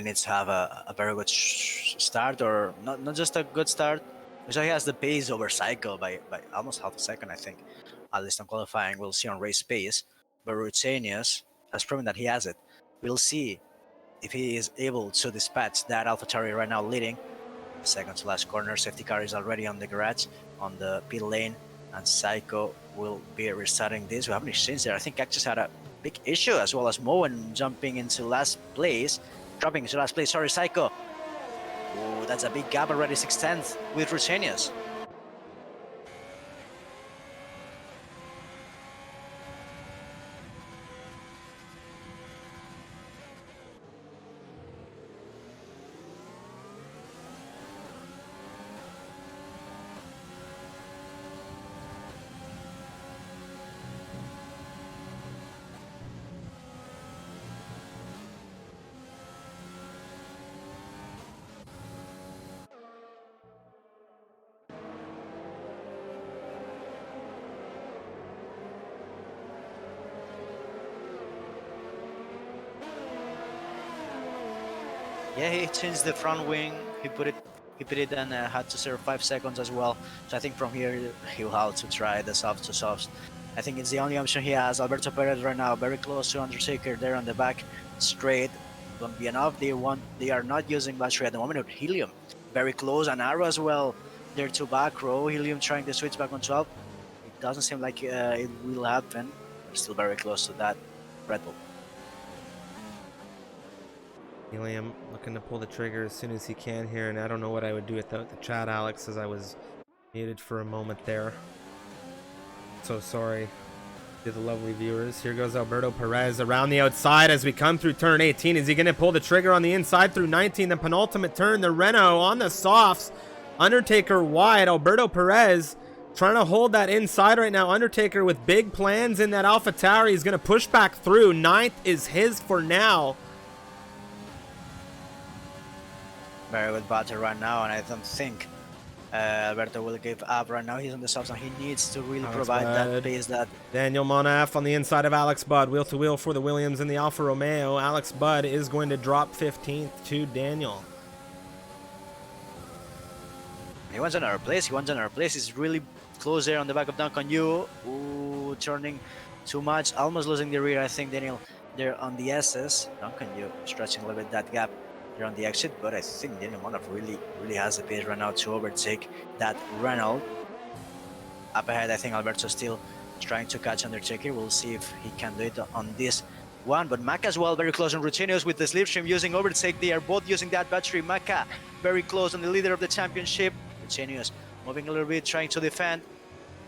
needs to have a very good start, or not just a good start. So he has the pace over Psycho by almost half a second, I think. At least on qualifying, we'll see on race pace. But Virginius has proven that he has it. We'll see if he is able to dispatch that AlphaTauri right now leading. Second to last corner, safety car is already on the garage, on the pit lane, and Psycho will be restarting this. We haven't exchanged there. I think Cactus had a big issue, as well as Moen jumping into last place, dropping into last place. Sorry, Psycho. Ooh, that's a big gap already, 6/10 with Rutenius. Yeah, he changed the front wing. He put it and had to serve 5 seconds as well. So I think from here he'll have to try the soft to softs. I think it's the only option he has. Alberto Perez right now, very close to Undertaker there on the back straight. Won't be enough. They are not using battery at the moment with Helium. Very close, and Arrow as well. There to back row. Helium trying to switch back on 12. It doesn't seem like it will happen. We're still very close to that Red Bull. Helium looking to pull the trigger as soon as he can here, and I don't know what I would do without the chat, Alex, as I was muted for a moment there. So sorry to the lovely viewers. Here goes Alberto Perez around the outside as we come through turn 18. Is he going to pull the trigger on the inside through 19? The penultimate turn, the Renault on the softs. Undertaker wide. Alberto Perez trying to hold that inside right now. Undertaker with big plans in that AlphaTauri. He's going to push back through. 9th is his for now. Very good battle right now, and I don't think Alberto will give up right now. He's on the softs, and he needs to really provide that pace. That Daniel Monaf on the inside of Alex Budd, wheel to wheel for the Williams and the Alfa Romeo. Alex Budd is going to drop 15th to Daniel. He wants another place. He's really close there on the back of Duncan Yu. Ooh, turning too much, almost losing the rear. I think Daniel there on the SS. Duncan Yu stretching a little bit that gap on the exit, but I think Daniel Monaf really has the pace right now to overtake that Renault. Up ahead, I think Alberto still trying to catch Undertaker. We'll see if he can do it on this one. But Maca as well, very close on Rutenius with the slipstream using overtake. They are both using that battery. Maca very close on the leader of the championship. Rutenius moving a little bit, trying to defend.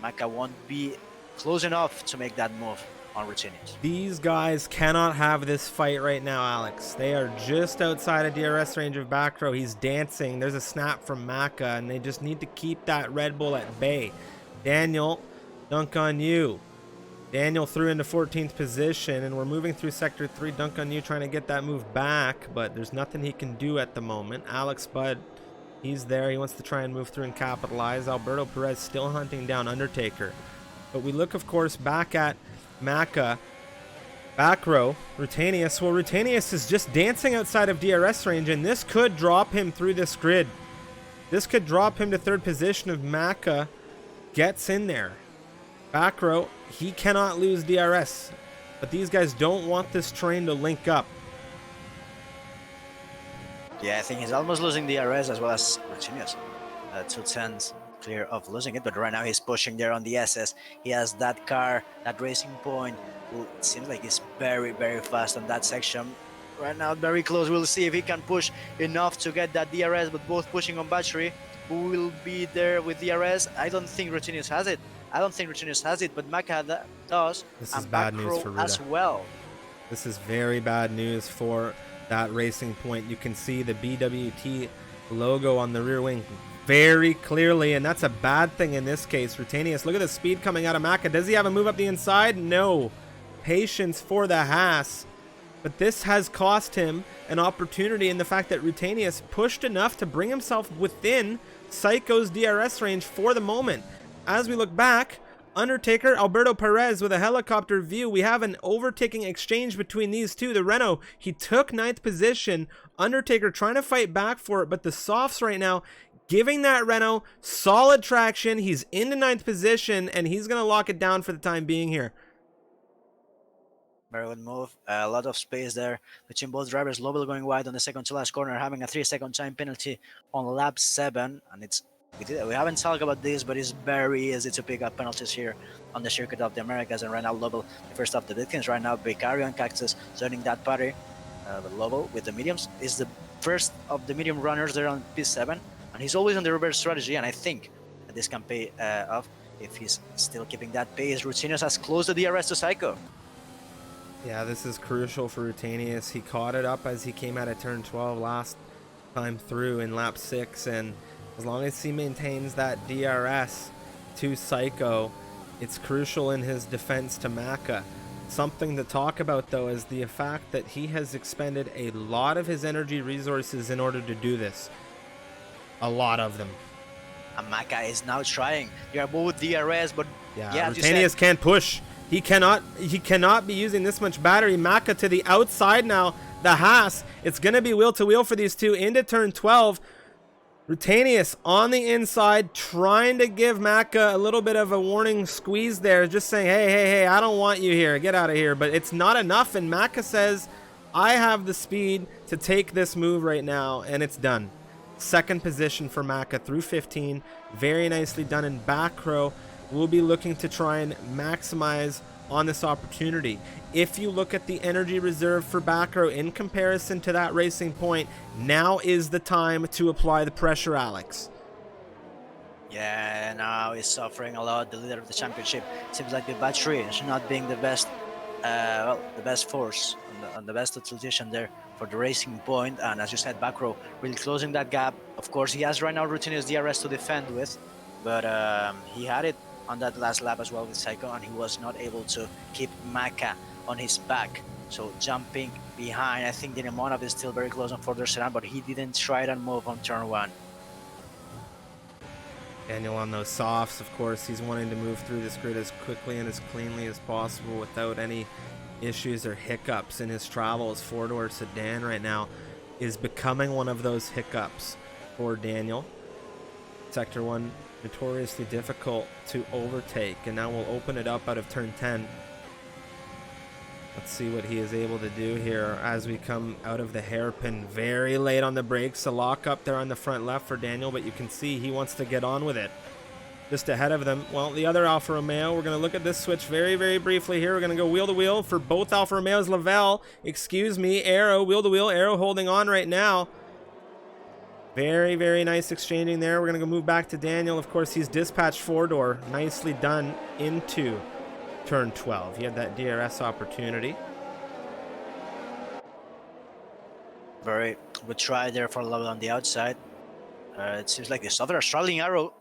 Maca won't be close enough to make that move on Rutenius. These guys cannot have this fight right now, Alex. They are just outside of DRS range of back row. He's dancing. There's a snap from Maca, and they just need to keep that Red Bull at bay. Daniel, dunk on you. Daniel threw into 14th position, and we're moving through Sector 3. Dunk on you trying to get that move back, but there's nothing he can do at the moment. Alex Budd, he's there. He wants to try and move through and capitalize. Alberto Perez still hunting down Undertaker. But we look, of course, back at Maca, back row, Rutenius. Well, Rutenius is just dancing outside of DRS range, and this could drop him through this grid. This could drop him to 3rd position if Maca gets in there. Back row, he cannot lose DRS, but these guys don't want this train to link up. Yeah, I think he's almost losing DRS as well as Rutenius. 210s clear of losing it, but right now he's pushing there on the SS. He has that car, that Racing Point. Well, it seems like he's very fast on that section. Right now, very close. We'll see if he can push enough to get that DRS, but both pushing on battery. Who will be there with DRS? I don't think Rutenius has it. I don't think Rutinius has it, but Maka does, This is and bad news Backrow for as Ruta. well. This is very bad news for that Racing Point. You can see the BWT logo on the rear wing very clearly, and that's a bad thing in this case. Rutanius, look at the speed coming out of Maka. Does he have a move up the inside? No. Patience for the Haas. But this has cost him an opportunity in the fact that Rutanius pushed enough to bring himself within Psycho's DRS range for the moment. As we look back, Undertaker, Alberto Perez with a helicopter view. We have an overtaking exchange between these two. The Renault, he took 9th position. Undertaker trying to fight back for it, but the softs right now giving that Renault solid traction. He's into 9th position, and he's going to lock it down for the time being here. Very good move. A lot of space there between both drivers. Lovell going wide on the second to last corner, having a 3-second time penalty on lap 7, and we haven't talked about this, but it's very easy to pick up penalties here on the circuit of the Americas. And right now, Lovell, the first of the victims. Right now, Becario and Cactus joining that party. But Lovell with the mediums is the first of the medium runners there on P7, and he's always on the reverse strategy. And I think that this can pay off if he's still keeping that pace. Rutinius has closed the DRS to Psycho. Yeah, this is crucial for Rutanius. He caught it up as he came out of turn 12 last time through in lap 6, and as long as he maintains that DRS to Psycho, it's crucial in his defense to Maka. Something to talk about, though, is the fact that he has expended a lot of his energy resources in order to do this. A lot of them. And Maka is now trying. They are both DRS, but yeah, Rutanius can't push. He cannot be using this much battery. Maka to the outside now. The Haas. It's going to be wheel to wheel for these two into turn 12. Rutanius on the inside trying to give Maka a little bit of a warning squeeze there. Just saying, hey, I don't want you here. Get out of here. But it's not enough. And Maka says, I have the speed to take this move right now. And it's done. Second position for Maka through 15. Very nicely done in back row. We'll be looking to try and maximize on this opportunity. If you look at the energy reserve for back row in comparison to that Racing Point, now is the time to apply the pressure, Alex. Yeah, now he's suffering a lot. The leader of the championship seems like the battery is not being the best, the best force and the best utilization there for the Racing Point. And as you said, back row really closing that gap. Of course, he has right now Rutinius DRS to defend with, but he had it on that last lap as well with Psycho, and he was not able to keep Maka on his back. So jumping behind, I think Dinamonov is still very close on further sedan, but he didn't try to move on turn 1. Daniel on those softs, of course, he's wanting to move through this grid as quickly and as cleanly as possible without any issues or hiccups in his travels. Four-door sedan right now is becoming one of those hiccups for Daniel. Sector 1 notoriously difficult to overtake, and now we'll open it up out of turn 10. Let's see what he is able to do here as we come out of the hairpin. Very late on the brakes. A lock up there on the front left for Daniel, but you can see he wants to get on with it. Just ahead of them, well, the other Alfa Romeo. We're going to look at this switch very, very briefly here. We're going to go wheel to wheel for both Alfa Romeos. Lavelle, excuse me, Arrow, wheel to wheel. Arrow holding on right now. Very, very nice exchanging there. We're going to go move back to Daniel. Of course, he's dispatched four-door. Nicely done into turn 12. He had that DRS opportunity. Very good try there for Lovell on the outside. It seems like the Southern Australian Arrow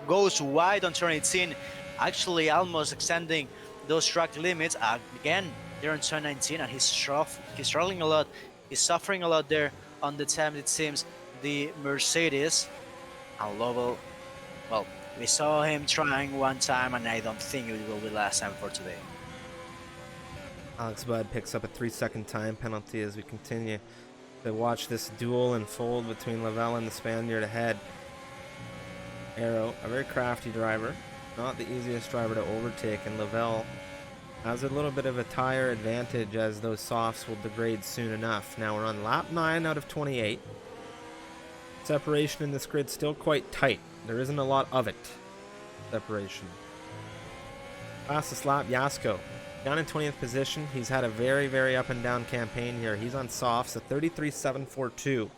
goes wide on turn 18, actually almost extending those track limits. Again, they're on turn 19, and he's struggling a lot. He's suffering a lot there on the time, it seems. The Mercedes and Lovell, well, we saw him trying one time, and I don't think it will be the last time for today. Alex Budd picks up a 3-second time penalty as we continue to watch this duel unfold between Lavelle and the Spaniard ahead. Arrow, a very crafty driver, not the easiest driver to overtake, and Lavelle has a little bit of a tire advantage as those softs will degrade soon enough. Now we're on lap 9 out of 28. Separation in this grid still quite tight. There isn't a lot of it. Separation. Fastest lap, Yasko. Down in 20th position. He's had a very, very up and down campaign here. He's on softs. A 33.742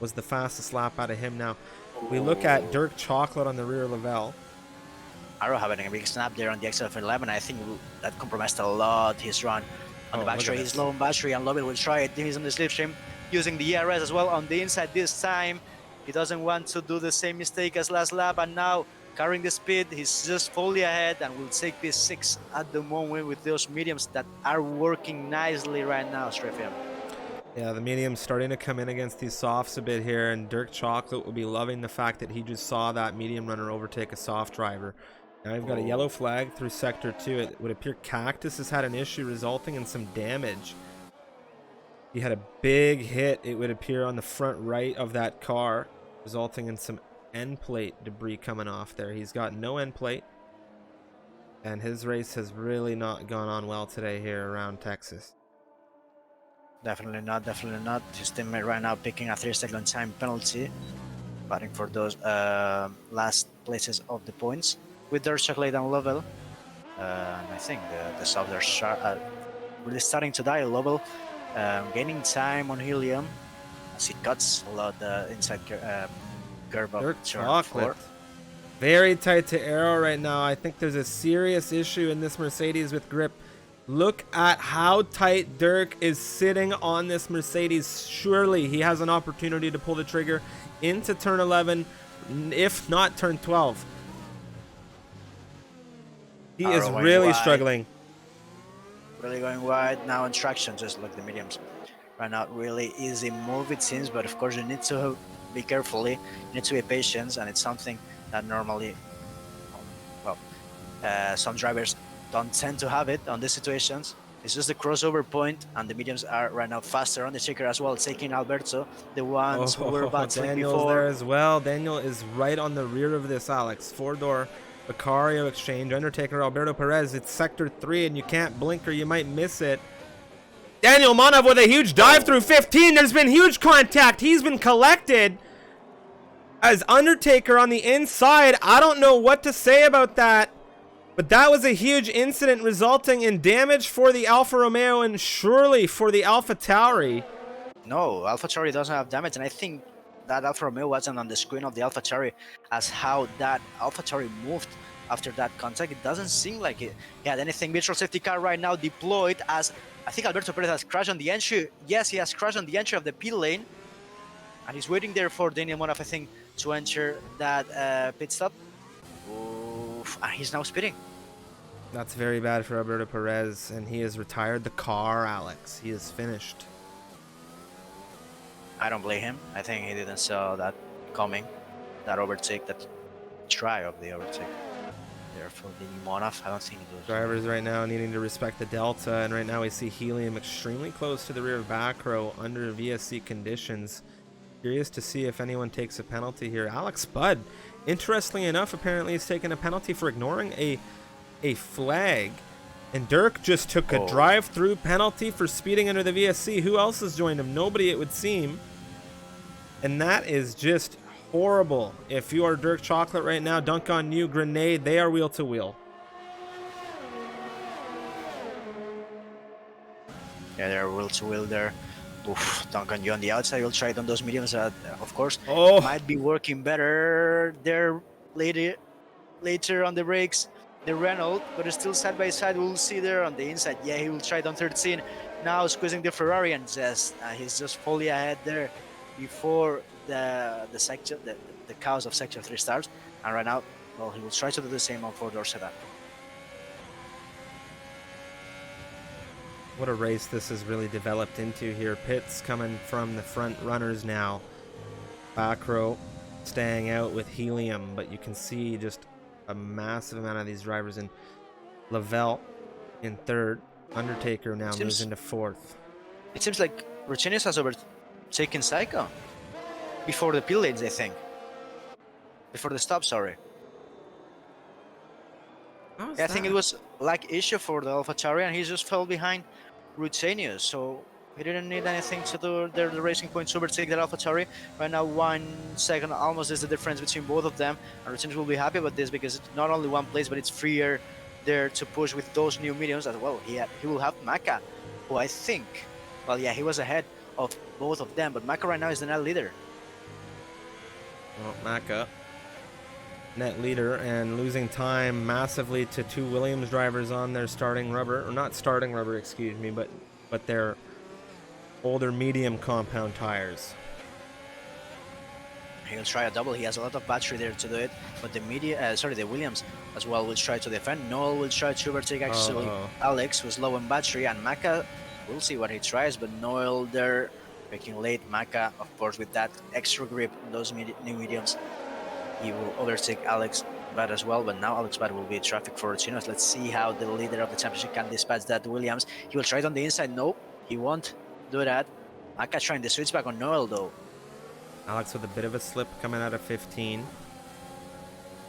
was the fastest lap out of him. Now, we look at Dirk Chocolate on the rear Lavelle. Arrow having a big snap there on the exit of 11. I think that compromised a lot his run on the Oh, look at battery. He's this. low on battery, and Lovell will try it. He's on the slipstream using the ERS as well on the inside this time. He doesn't want to do the same mistake as last lap, and now carrying the speed, he's just fully ahead and will take P6 at the moment with those mediums that are working nicely right now, Strefium. Yeah, the medium's starting to come in against these softs a bit here, and Dirk Chocolate will be loving the fact that he just saw that medium runner overtake a soft driver. Now we've got a yellow flag through Sector 2. It would appear Cactus has had an issue resulting in some damage. He had a big hit, it would appear, on the front right of that car, resulting in some end plate debris coming off there. He's got no end plate, and his race has really not gone on well today here around Texas. Definitely not, definitely not. His teammate right now picking a 3-second time penalty, fighting for those last places of the points with their chocolate and Lovell. And I think the subs are really starting to die. Lovell gaining time on Helium as he cuts a lot the inside curve of Dirk turn Chocolate. 4. Very tight to Arrow right now. I think there's a serious issue in this Mercedes with grip. Look at how tight Dirk is sitting on this Mercedes. Surely he has an opportunity to pull the trigger into turn 11, if not turn 12. He is really struggling. Really going wide. Now in traction, just like the mediums. Right now, really easy move it seems, but of course you need to be carefully. You need to be patient, and it's something that normally, some drivers don't tend to have it on these situations. It's just the crossover point, and the mediums are right now faster on the checker as well, taking Alberto, the ones who were battling Daniel's before. there as well. Daniel is right on the rear of this, Alex. Four-door Vicario exchange. Undertaker, Alberto Perez. It's sector 3, and you can't blink or you might miss it. Daniel Manav with a huge dive through 15. There's been huge contact. He's been collected. As Undertaker on the inside, I don't know what to say about that. But that was a huge incident resulting in damage for the Alfa Romeo and surely for the Alpha Tauri. No, Alpha Tauri doesn't have damage, and I think that Alfa Romeo wasn't on the screen of the Alpha Tauri as how that Alpha Tauri moved after that contact. It doesn't seem like he had anything. Virtual safety car right now deployed as I think Alberto Perez has crashed on the entry. Yes, he has crashed on the entry of the pit lane, and he's waiting there for Daniel Monaf, I think, to enter that pit stop. Oof, and he's now speeding. That's very bad for Alberto Perez, and he has retired the car, Alex. He is finished. I don't blame him. I think he didn't saw that coming, that overtake, that try of the overtake. Therefore, the Monaf, I don't think it was. Drivers right now needing to respect the delta, and right now we see Helium extremely close to the rear of back row under VSC conditions. Curious to see if anyone takes a penalty here. Alex Budd, interestingly enough, apparently is taking a penalty for ignoring a flag, and Dirk just took a drive-through penalty for speeding under the VSC. Who else has joined him? Nobody, it would seem. And that is just horrible. If you are Dirk Chocolate right now, dunk on you, grenade. They are wheel to wheel. Yeah, they're wheel to wheel there. Oof, dunk on you on the outside. We'll try it on those mediums that, of course, might be working better there later on the brakes. The Renault, but it's still side by side. We'll see there on the inside. Yeah, he will try it on 13. Now squeezing the Ferrari, and he's just fully ahead there before the cows of Sector 3 starts. And right now, well, he will try to do the same on 4-door sedan. What a race this has really developed into here. Pits coming from the front runners now. Back row staying out with Helium, but you can see just a massive amount of these drivers in. Lavelle in 3rd. Undertaker now moves into 4th. It seems like Rechenius has overtaken Psycho before the pit lanes, I think. Before the stop, sorry. I think it was like issue for the AlphaTauri, and he just fell behind Rechenius, so he didn't need anything to do there. The racing points overtake that AlphaTauri. Right now, 1 second almost is the difference between both of them. And Rechenius will be happy about this because it's not only one place, but it's freer there to push with those new mediums as well. He will have Maka, who I think, well, yeah, he was ahead of both of them, but Maka right now is the net leader. Well, Maka net leader and losing time massively to two Williams drivers on their starting rubber, or not starting rubber, excuse me, but their older medium compound tires. He'll try a double. He has a lot of battery there to do it, but the the Williams as well will try to defend. Noel will try to overtake actually Alex, who's low on battery, and Maka, we'll see what he tries, but Noel there making late. Maka, of course, with that extra grip in those new mediums, he will overtake Alex Bad as well, but now Alex Bad will be traffic for Chinos. Let's see how the leader of the championship can dispatch that Williams. He will try it on the inside. No, he won't do that. Maka trying the switch back on Noel though. Alex with a bit of a slip coming out of 15.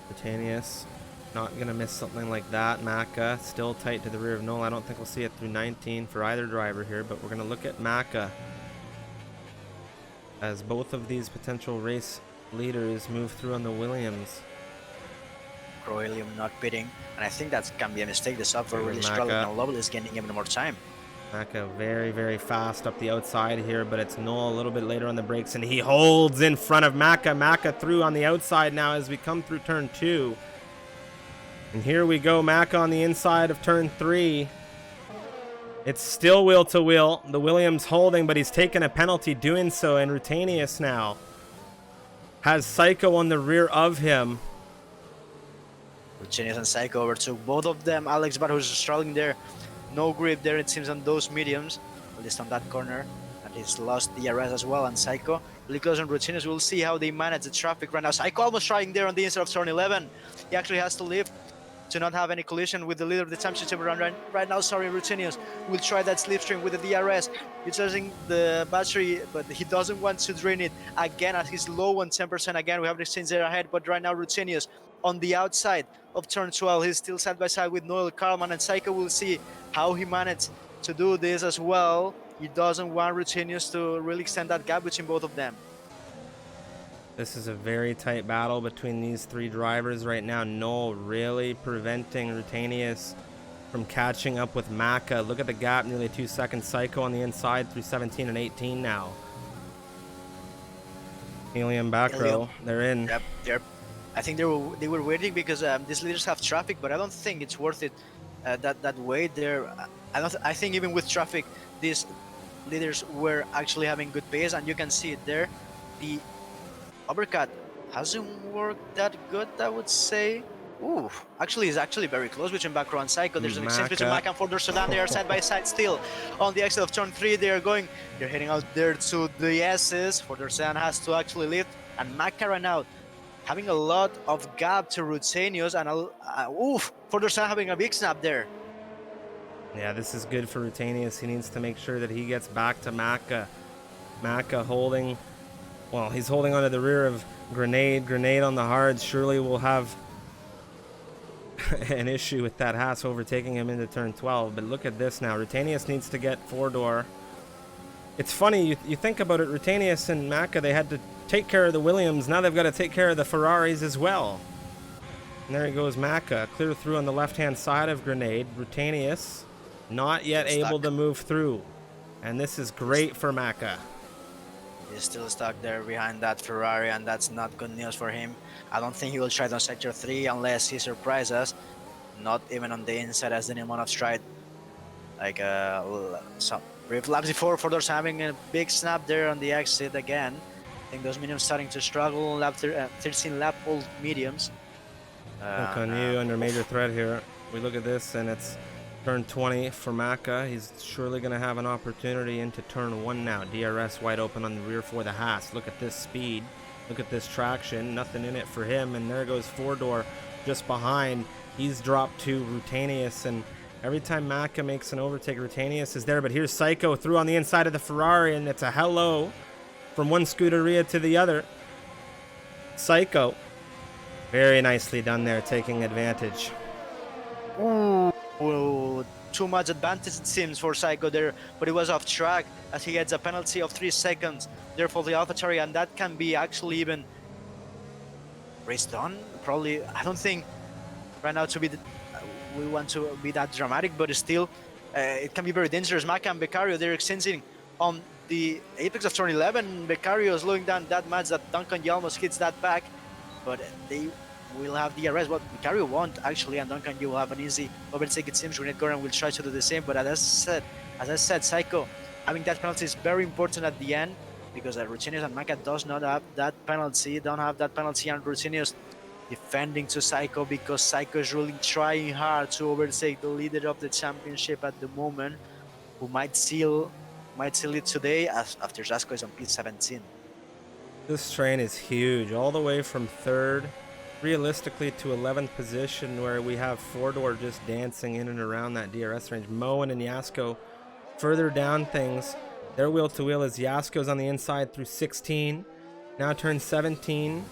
Britannius not going to miss something like that. Maka still tight to the rear of Noel. I don't think we'll see it through 19 for either driver here, but we're going to look at Maka as both of these potential race leaders move through on the Williams. Croelium not bidding, and I think that can be a mistake. The software really struggling, and Lovell is getting even more time. Maka very, very fast up the outside here, but it's Noel a little bit later on the brakes, and he holds in front of Maka. Maka through on the outside now as we come through turn 2. And here we go, Maka on the inside of turn 3. It's still wheel to wheel. The Williams holding, but he's taken a penalty doing so, and Rutanius now has Psycho on the rear of him. Rutanius and Psycho overtook both of them. Alex Bad, who's struggling there. No grip there, it seems, on those mediums, at least on that corner. And he's lost the DRS as well. And Psycho really close on Rutanius. We'll see how they manage the traffic right now. Psycho almost trying there on the inside of turn 11. He actually has to leave to not have any collision with the leader of the championship right now. Sorry, Rutanius will try that slipstream with the DRS. He's charging the battery, but he doesn't want to drain it again as he's low on 10%. Again, we have an exchange there ahead, but right now Rutanius on the outside of turn 12. He's still side by side with Noel Carlman, and Psycho will see how he managed to do this as well. He doesn't want Rutanius to really extend that gap between both of them. This is a very tight battle between these three drivers right now. Noel really preventing Rutanius from catching up with Maka. Look at the gap, nearly 2 seconds. Psycho on the inside through 17 and 18 now. Helium back row, they're in. Yep, I think they were waiting because these leaders have traffic, but I don't think it's worth it. That wait there. I think even with traffic, these leaders were actually having good pace, and you can see it there. The uppercut hasn't worked that good, I would say. Ooh, actually, it's actually very close between back row and Psycho. There's an exchange between Maka and Ford Sedan. They are side by side still on the exit of turn 3. They're heading out there to the S's. Ford Sedan has to actually lift, and Maka right now having a lot of gap to Rutanius, and Ford Sedan having a big snap there. Yeah, this is good for Rutanius. He needs to make sure that he gets back to Maka. Maka holding, well, he's holding onto the rear of Grenade. Grenade on the hards surely will have an issue with that Haas overtaking him into turn 12. But look at this now. Rutanius needs to get four-door. It's funny, you think about it, Rutanius and Maka, they had to take care of the Williams. Now they've got to take care of the Ferraris as well. And there he goes, Maka. Clear through on the left-hand side of Grenade. Rutanius not yet able to move through. And this is great for Maka. He's still stuck there behind that Ferrari, and that's not good news for him. I don't think he will try it on sector 3 unless he surprises us. Not even on the inside, as Daniel Monov tried. Like some brief laps before, Fordor's having a big snap there on the exit again. I think those mediums starting to struggle. 13 lap old mediums. Oconu under major threat here. We look at this, and it's turn 20 for Maka. He's surely going to have an opportunity into turn 1 now. DRS wide open on the rear for the Haas. Look at this speed. Look at this traction. Nothing in it for him. And there goes four-door just behind. He's dropped to Rutanius. And every time Maka makes an overtake, Rutanius is there. But here's Psycho through on the inside of the Ferrari. And it's a hello from one Scuderia to the other. Psycho. Very nicely done there, taking advantage. Ooh, too much advantage it seems for Psycho there, but he was off track as he gets a penalty of 3 seconds there for the AlphaTauri, and that can be actually even race done. Probably, I don't think right now we want to be that dramatic, but still, it can be very dangerous. Maka and Beccario, they're extending on the apex of turn 11. Beccario slowing down that much that Duncan almost hits that back, but they will have DRS. Well, Vicario won't actually, and Duncan, you will have an easy overtake. It seems Renate Goran will try to do the same, but as I said, Psycho having that penalty is very important at the end because Rutinius and Maka does not have that penalty, don't have that penalty, and Rutinius defending to Psycho because Psycho is really trying hard to overtake the leader of the championship at the moment, who might seal it today after Jasko is on P17. This train is huge, all the way from 3rd, realistically to 11th position, where we have four-door just dancing in and around that DRS range. Moen and Yasko further down things. Their wheel-to-wheel is Yasko's on the inside through 16. Now turn 17.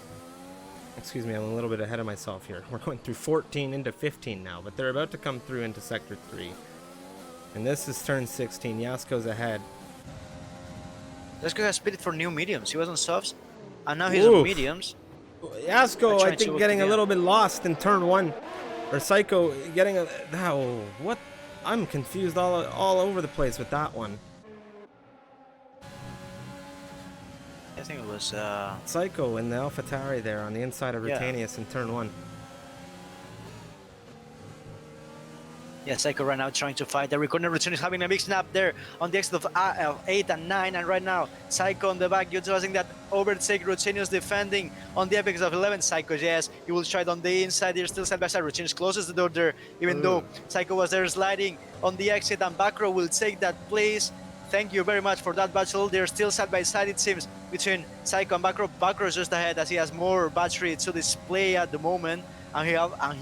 Excuse me, I'm a little bit ahead of myself here. We're going through 14 into 15 now, but they're about to come through into Sector 3. And this is turn 16. Yasko's ahead. Jasko has pitted for new mediums. He was on softs, and now he's on mediums. Yasko, I think, getting a little bit lost in turn 1. Or Psycho getting a... Oh, what? I'm confused all over the place with that one. I think it was... Psycho in the AlphaTauri there on the inside of Rutanius in turn 1. Yeah, Psycho right now trying to fight. The corner return is having a big snap there on the exit of 8 and 9. And right now, Psycho on the back utilizing that overtake. Rutinius defending on the apex of 11. Psycho, yes, he will try it on the inside. They're still side by side. Rutinius closes the door there, even though Psycho was there sliding on the exit. And Backrow will take that place. Thank you very much for that battle. They're still side by side, it seems, between Psycho and Backrow. Backrow is just ahead as he has more battery to display at the moment. And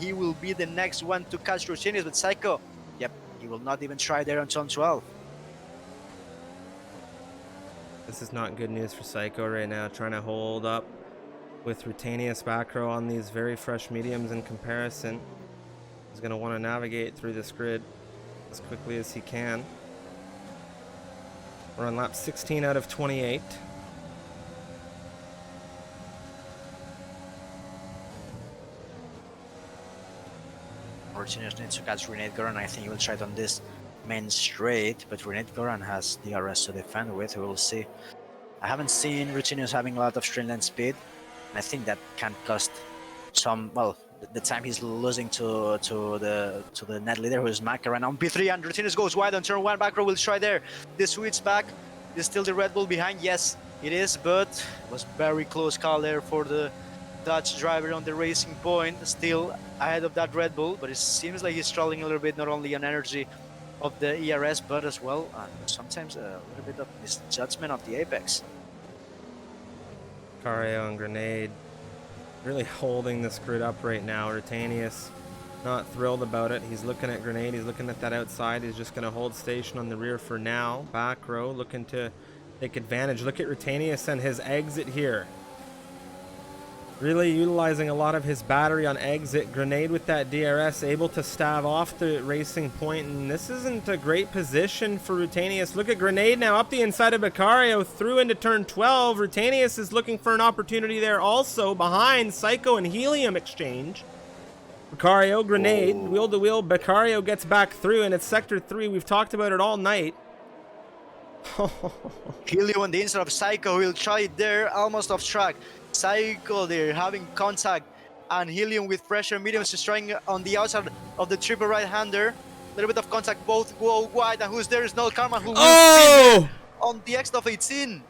he will be the next one to catch Rutinius, but Psycho, yep, he will not even try there on turn 12. This is not good news for Psycho right now, trying to hold up with Rutanius back row on these very fresh mediums in comparison. He's going to want to navigate through this grid as quickly as he can. We're on lap 16 out of 28. Rutinius needs to catch Renate Goran. I think he will try it on this main straight, but Renate Goran has DRS to defend with. We will see. I haven't seen Rutinius having a lot of straight line speed, and I think that can cost some. Well, the time he's losing to the net leader, who is Maka right now on P3, and Rutinius goes wide on turn 1. Backrow will try there. The switch back is still the Red Bull behind. Yes, it is, but it was very close call there for the Dutch driver on the racing point, still ahead of that Red Bull, but it seems like he's struggling a little bit, not only on energy of the ERS, but as well sometimes a little bit of misjudgment of the apex. Cario and Grenade really holding this grid up right now. Rutanius not thrilled about it. He's looking at Grenade, he's looking at that outside. He's just going to hold station on the rear for now. Back row looking to take advantage. Look at Rutanius and his exit here. Really utilizing a lot of his battery on exit. Grenade with that DRS, able to stave off the racing point, and this isn't a great position for Rutanius. Look at Grenade now up the inside of Vicario through into turn 12. Rutanius is looking for an opportunity there also behind Psycho and Helium exchange. Vicario, Grenade, wheel to wheel. Vicario gets back through, and it's sector 3. We've talked about it all night. Helium on the inside of Psycho, will try it there, almost off track. Psycho there having contact, and Helium with pressure mediums is trying on the outside of the triple right-hander. A little bit of contact, both go wide, and who's there is Noel Karman, who will spin on the exit of 18.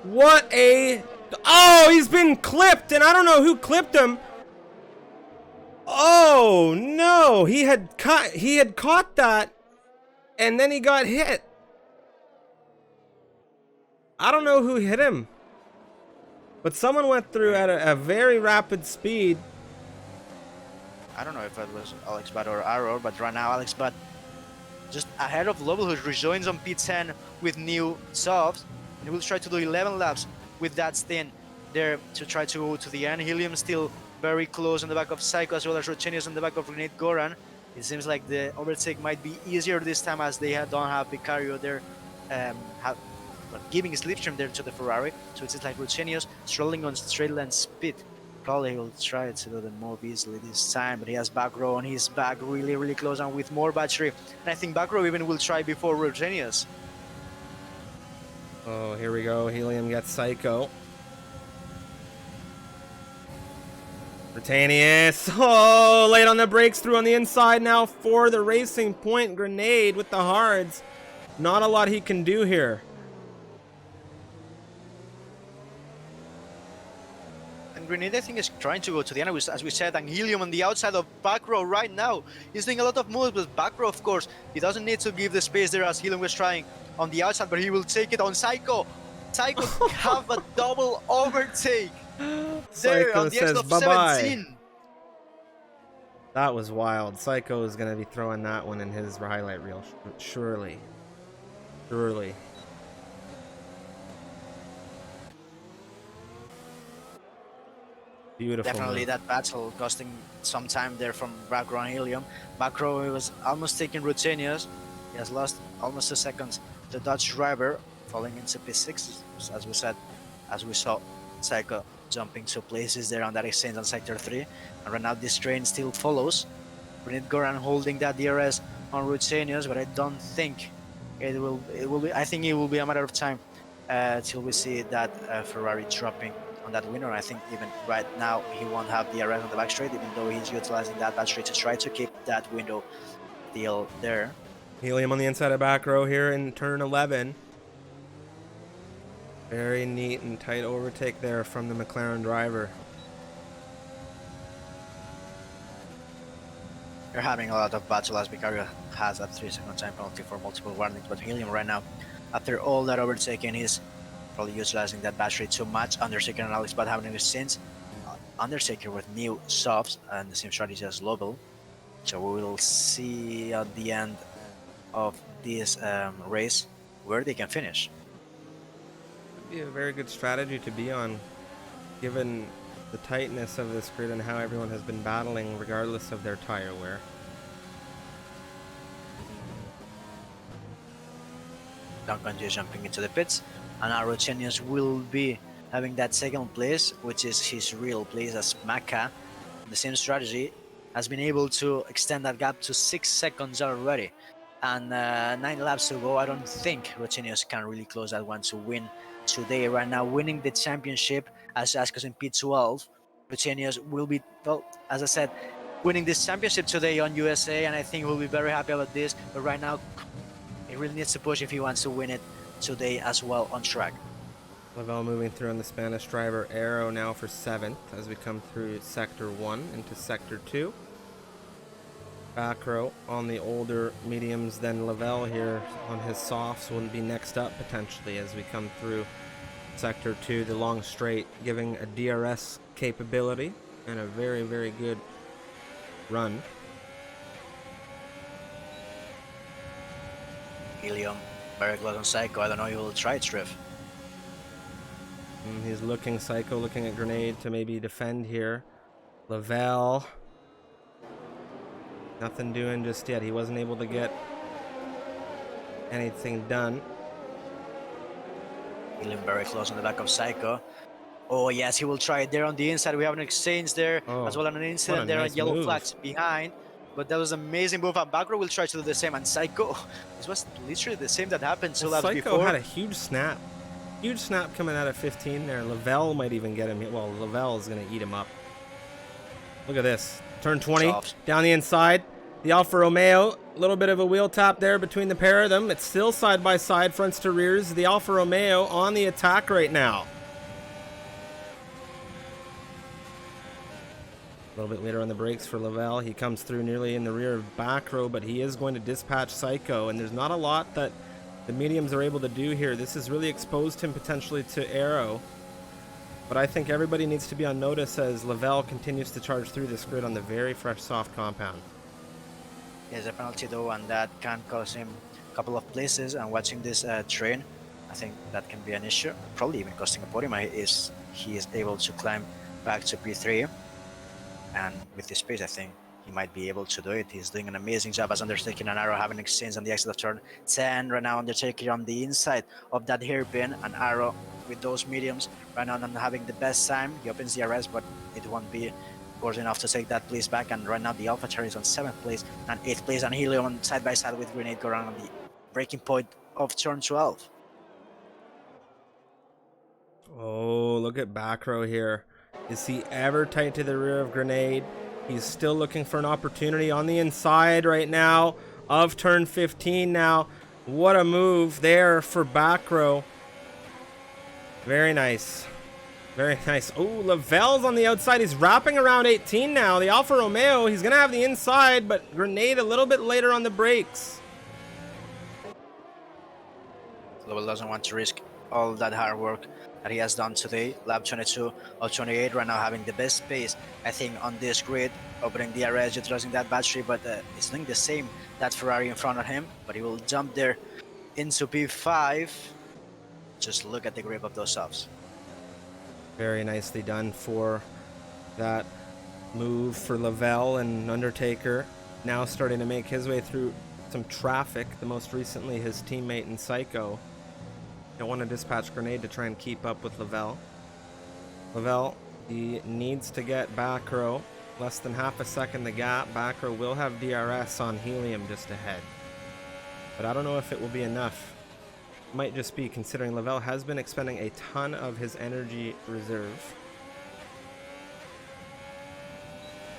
What a... Oh, he's been clipped, and I don't know who clipped him. Oh no, he had caught that, and then he got hit. I don't know who hit him, but someone went through at a very rapid speed. I don't know if it was Alex Bad or Arrow, but right now Alex Bad just ahead of Lovell, who rejoins on P10 with new softs, and he will try to do 11 laps with that stint there to try to go to the end. Helium still very close on the back of Psycho, as well as Rutinius on the back of Renate Goran. It seems like the overtake might be easier this time, as they don't have Vicario there giving slipstream there to the Ferrari. So it's like Rutinius struggling on straight line speed. Probably he'll try to do the move easily this time, but he has back row on his back really close and with more battery. And I think back row even will try before Rutinius. Oh, here we go. Helium gets Psycho. Britannius, oh, late on the brakes, through on the inside now for the Racing Point. Grenade with the hards. Not a lot he can do here. And Grenade, I think, is trying to go to the end, as we said, and Helium on the outside of back row right now. He's doing a lot of moves with back row, of course. He doesn't need to give the space there as Helium was trying on the outside, but he will take it on Psycho. Psycho have a double overtake there Psycho on the exit says of bye-bye. 17. That was wild. Psycho is going to be throwing that one in his highlight reel. Surely. Surely. Beautiful. Definitely move. that battle costing some time there from back row and Helium. Back row, he was almost taking Ruthenius. He has lost almost 2 seconds. The Dutch driver falling into P6, as we said, as we saw Psycho jumping 2 places there on that exchange on sector 3. And right now this train still follows. Renit Goran holding that DRS on Ruthenius, but I don't think it will be. I think it will be a matter of time till we see that Ferrari dropping on that winner. I think even right now he won't have DRS on the back straight, even though he's utilizing that back straight to try to keep that window deal there. Helium on the inside of back row here in turn 11. Very neat and tight overtake there from the McLaren driver. They're having a lot of battle as Vicario has a 3-second time penalty for multiple warnings, but Helium right now, after all that overtaking, he's probably utilizing that battery too much. Undertaker and Alex Bad having a since. Undertaker with new softs and the same strategy as Lobel. So we will see at the end of this race where they can finish. Would be a very good strategy to be on, given the tightness of this grid and how everyone has been battling regardless of their tire wear. Duncan is jumping into the pits, and Arrogenius will be having that second place, which is his real place, as Maka, the same strategy, has been able to extend that gap to 6 seconds already. And 9 laps to go. I don't think Rotenius can really close that one to win today. Right now, winning the championship as Ascos in P12. Rotenius will be, well, as I said, winning this championship today on USA, and I think we'll be very happy about this. But right now, he really needs to push if he wants to win it today as well on track. Lavelle moving through on the Spanish driver. Arrow now for 7th as we come through sector 1 into sector 2. Back row on the older mediums than Lavelle here on his softs will be next up potentially as we come through sector 2, the long straight, giving a DRS capability and a very, very good run. Helium, very close on Psycho. I don't know, he will try it, Striff. He's looking, Psycho looking at Grenade to maybe defend here. Lavelle, nothing doing just yet. He wasn't able to get anything done. Helium very close on the back of Psycho. Oh yes, he will try it there on the inside. We have an exchange there, as well as an incident there, nice on yellow move. flags behind. But that was an amazing move, and Backrow will try to do the same. And Psycho, this was literally the same that happened 2 laps Psycho before. had a huge snap. Huge snap coming out of 15 there. Lavelle might even get him. Well, Lavelle is going to eat him up. Look at this. Turn 20, Soft. down the inside. The Alfa Romeo, a little bit of a wheel tap there between the pair of them. It's still side by side, fronts to rears. The Alfa Romeo on the attack right now. A little bit later on the brakes for Lavelle. He comes through nearly in the rear of back row, but he is going to dispatch Psycho, and there's not a lot that the mediums are able to do here. This has really exposed him potentially to Aero, but I think everybody needs to be on notice as Lavelle continues to charge through this grid on the very fresh soft compound. There's a penalty though, and that can cost him a couple of places. And watching this train, I think that can be an issue. Probably even costing a podium. He is able to climb back to P3, and with this pace, I think he might be able to do it. He's doing an amazing job as Undertaker and Arrow having exchange on the exit of turn 10. Right now, Undertaker on the inside of that hairpin, and Arrow with those mediums right now, not having the best time. He opens the DRS, but it won't be good enough to take that place back. And right now, the Alpha Cherry is on 7th place and 8th place, and Helium on side by side with Grenade Goran on the breaking point of turn 12. Oh, look at back row here. Is he ever tight to the rear of Grenade? He's still looking for an opportunity on the inside right now of turn 15 now. What a move there for back row. Very nice. Very nice. Oh, Lavelle's on the outside. He's wrapping around 18 now. The Alfa Romeo, he's going to have the inside, but Grenade a little bit later on the brakes. Lovell doesn't want to risk all that hard work that he has done today. Lap 22 of 28 right now, having the best pace, I think, on this grid, opening DRS, utilizing that battery, but it's doing the same, that Ferrari in front of him, but he will jump there into P5. Just look at the grip of those softs. Very nicely done for that move for Lavelle, and Undertaker now starting to make his way through some traffic, the most recently his teammate in Psycho. Don't want to dispatch Grenade to try and keep up with Lavelle. Lavelle, he needs to get back row. Less than half a second the gap. Back row will have DRS on Helium just ahead. But I don't know if it will be enough. Might just be, considering Lavelle has been expending a ton of his energy reserve.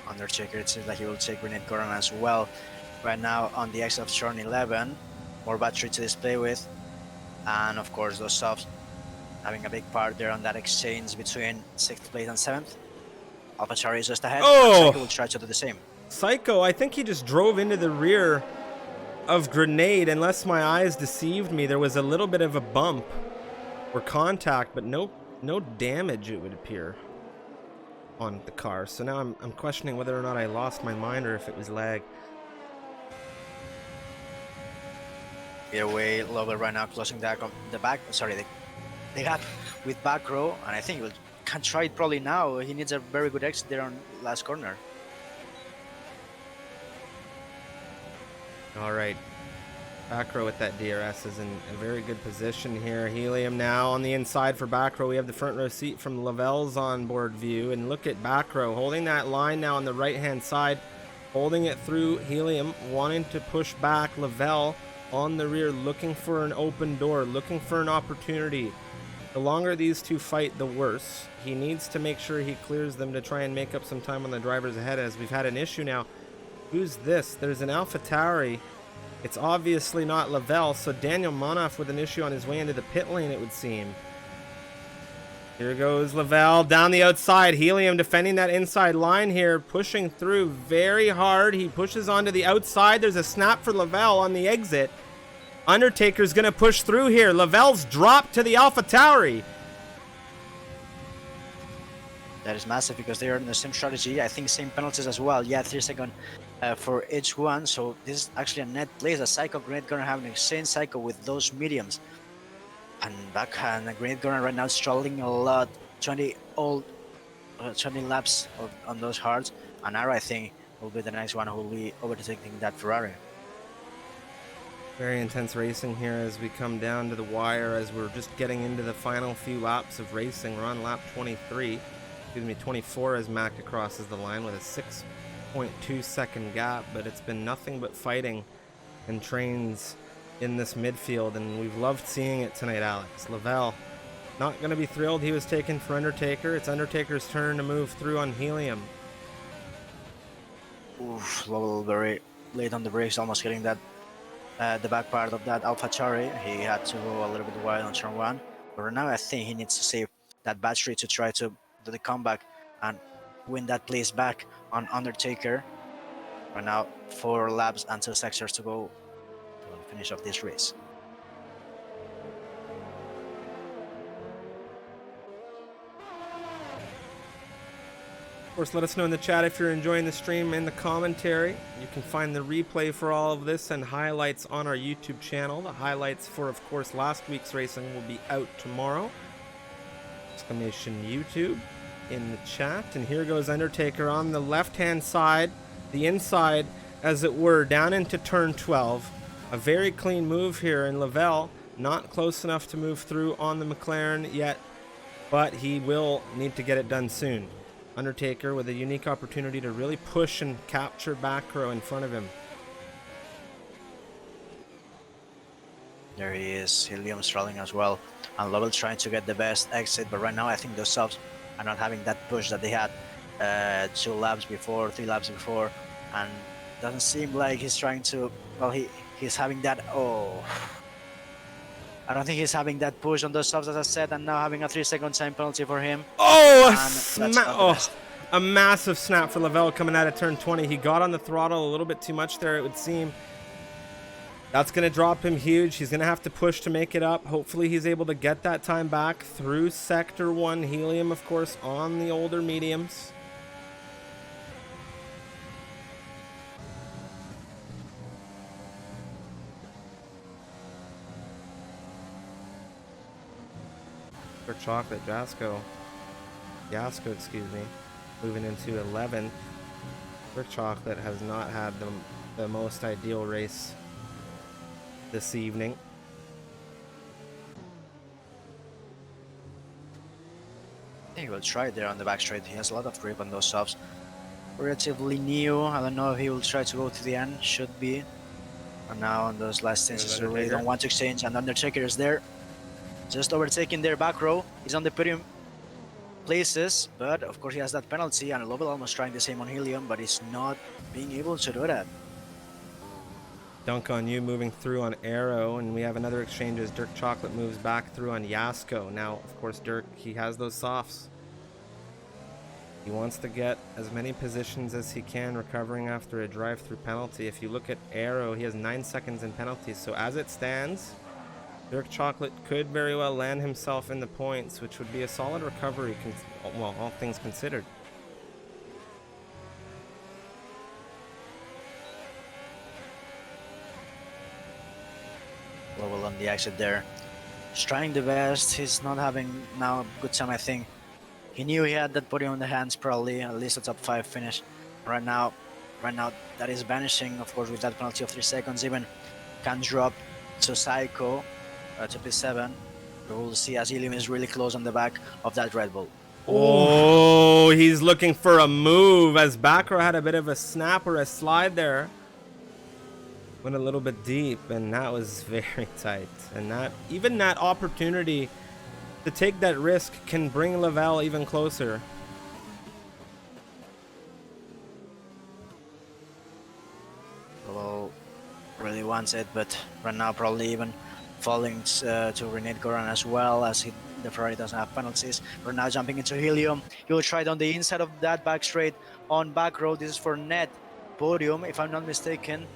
Undertaker, it seems like he will take Grenade Goran as well. Right now on the exit of turn 11, more battery to display with, and of course those softs having a big part there on that exchange between 6th place and 7th. AlphaTauri is just ahead. Oh! Psycho will try to do the same. Psycho, I think he just drove into the rear of Grenade. Unless my eyes deceived me, there was a little bit of a bump or contact, but no damage, it would appear, on the car. So now I'm questioning whether or not I lost my mind or if it was lag. Either way, Lovell right now closing that the back. Sorry, the gap with back row, and I think he can try it probably now. He needs a very good exit there on last corner. All right, back row with that DRS is in a very good position here. Helium now on the inside for back row. We have the front row seat from Lavelle's onboard view, and look at back row holding that line now on the right hand side, holding it through. Helium wanting to push back. Lavelle on the rear, looking for an open door, looking for an opportunity. The longer these two fight, the worse. He needs to make sure he clears them to try and make up some time on the drivers ahead, as we've had an issue now. Who's this? There's an AlphaTauri. It's obviously not Lavelle, so Daniel Monoff with an issue on his way into the pit lane, it would seem. Here goes Lavelle down the outside. Helium defending that inside line here, pushing through very hard. He pushes onto the outside. There's a snap for Lavelle on the exit. Undertaker's going to push through here. Lavelle's dropped to the AlphaTauri. That is massive because they are in the same strategy. I think same penalties as well. Yeah, 3 seconds for each one. So this is actually a net place. A Psycho Grenade Gunner having an insane Psycho with those mediums. And backhand, Grenade Gunner right now struggling a lot. 20 laps on those hards. And Ara, I think, will be the next one who will be overtaking that Ferrari. Very intense racing here as we come down to the wire, as we're just getting into the final few laps of racing. We're on lap 24 as Maca crosses the line with a 6.2 second gap, but it's been nothing but fighting and trains in this midfield, and we've loved seeing it tonight, Alex. Lavelle not going to be thrilled he was taken for Undertaker. It's Undertaker's turn to move through on Helium. Oof, Lovell very late on the brakes, almost getting that the back part of that AlphaTauri. He had to go a little bit wide on turn 1, but right now I think he needs to save that battery to try to do the comeback and win that place back on Undertaker. Right now 4 laps and 2 sectors to go to finish off this race. Of course, let us know in the chat if you're enjoying the stream and the commentary. You can find the replay for all of this and highlights on our YouTube channel. The highlights for, of course, last week's racing will be out tomorrow. Exclamation YouTube in the chat. And here goes Undertaker on the left-hand side, the inside, as it were, down into turn 12. A very clean move here, and Lavelle not close enough to move through on the McLaren yet, but he will need to get it done soon. Undertaker with a unique opportunity to really push and capture back row in front of him. There he is, Helium struggling as well, and Lovell trying to get the best exit, but right now I think those subs and not having that push that they had 2 laps before, 3 laps before, and doesn't seem like he's trying to. Well, he's having that. Oh, I don't think he's having that push on those softs, as I said, and now having a 3-second time penalty for him. Oh, And that's not the best. a massive snap for Lavelle coming out of turn 20. He got on the throttle a little bit too much there, it would seem. That's going to drop him huge. He's going to have to push to make it up. Hopefully he's able to get that time back through Sector 1. Helium, of course, on the older mediums. For Chocolate, Yasko, excuse me, moving into 11th. For Chocolate has not had the most ideal race this evening. I think he will try there on the back straight. He has a lot of grip on those softs. Relatively new. I don't know if he will try to go to the end. Should be. And now on those last instances, we really don't want to exchange. And Undertaker is there. Just overtaking their back row. He's on the podium places, but of course he has that penalty, and Lovell almost trying the same on Helium, but he's not being able to do that. Dunk on you moving through on Arrow, and we have another exchange as Dirk Chocolate moves back through on Yasko. Now, of course, Dirk, he has those softs. He wants to get as many positions as he can, recovering after a drive-through penalty. If you look at Arrow, he has 9 seconds in penalties, so as it stands, Dirk Chocolate could very well land himself in the points, which would be a solid recovery, well, all things considered. Lovell on the exit there. He's trying the best. He's not having now a good time, I think. He knew he had that podium in the hands, probably, at least a top 5 finish. Right now, that is vanishing, of course, with that penalty of 3 seconds. Even can drop to Psycho. To P7, we will see as Helium is really close on the back of that Red Bull. Oh, he's looking for a move as Backrow had a bit of a snap or a slide there. Went a little bit deep, and that was very tight. And that even that opportunity to take that risk can bring Lavelle even closer. Lavelle really wants it, but right now probably even falling to Renate Goran as well, as the Ferrari doesn't have penalties. We're now jumping into Helium. He will try it on the inside of that back straight on back road. This is for net podium, if I'm not mistaken.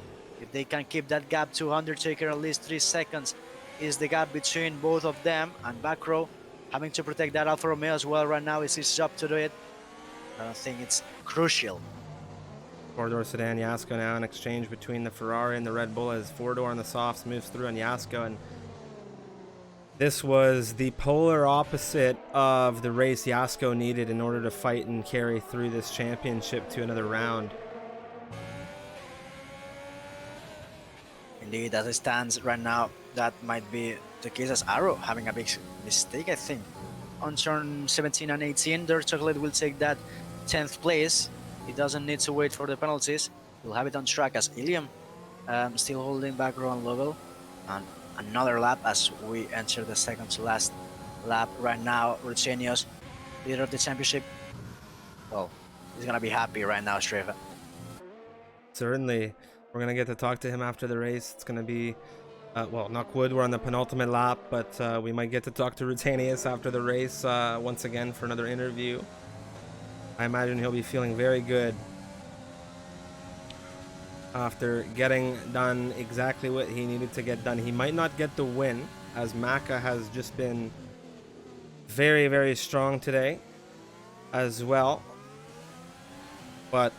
If they can keep that gap to Undertaker, at least 3 seconds is the gap between both of them, and back row having to protect that Alfa Romeo as well right now. It's his job to do it. I don't think it's crucial. Four-door sedan Yasko now, an exchange between the Ferrari and the Red Bull as four-door on the softs moves through on Yasko, and this was the polar opposite of the race Yasko needed in order to fight and carry through this championship to another round. Indeed, as it stands right now, that might be the case, as Arrow having a big mistake, I think. On turn 17 and 18, Dirk Chocolate will take that 10th place. He doesn't need to wait for the penalties. He'll have it on track as Ilium still holding back row on Lovell. And another lap as we enter the second to last lap right now. Rutenius, leader of the championship. Well, he's going to be happy right now, Streva. Certainly. We're going to get to talk to him after the race. It's going to be, well, knock wood, we're on the penultimate lap, but we might get to talk to Rutenius after the race once again for another interview. I imagine he'll be feeling very good after getting done exactly what he needed to get done. He might not get the win, as Maka has just been very, very strong today as well. But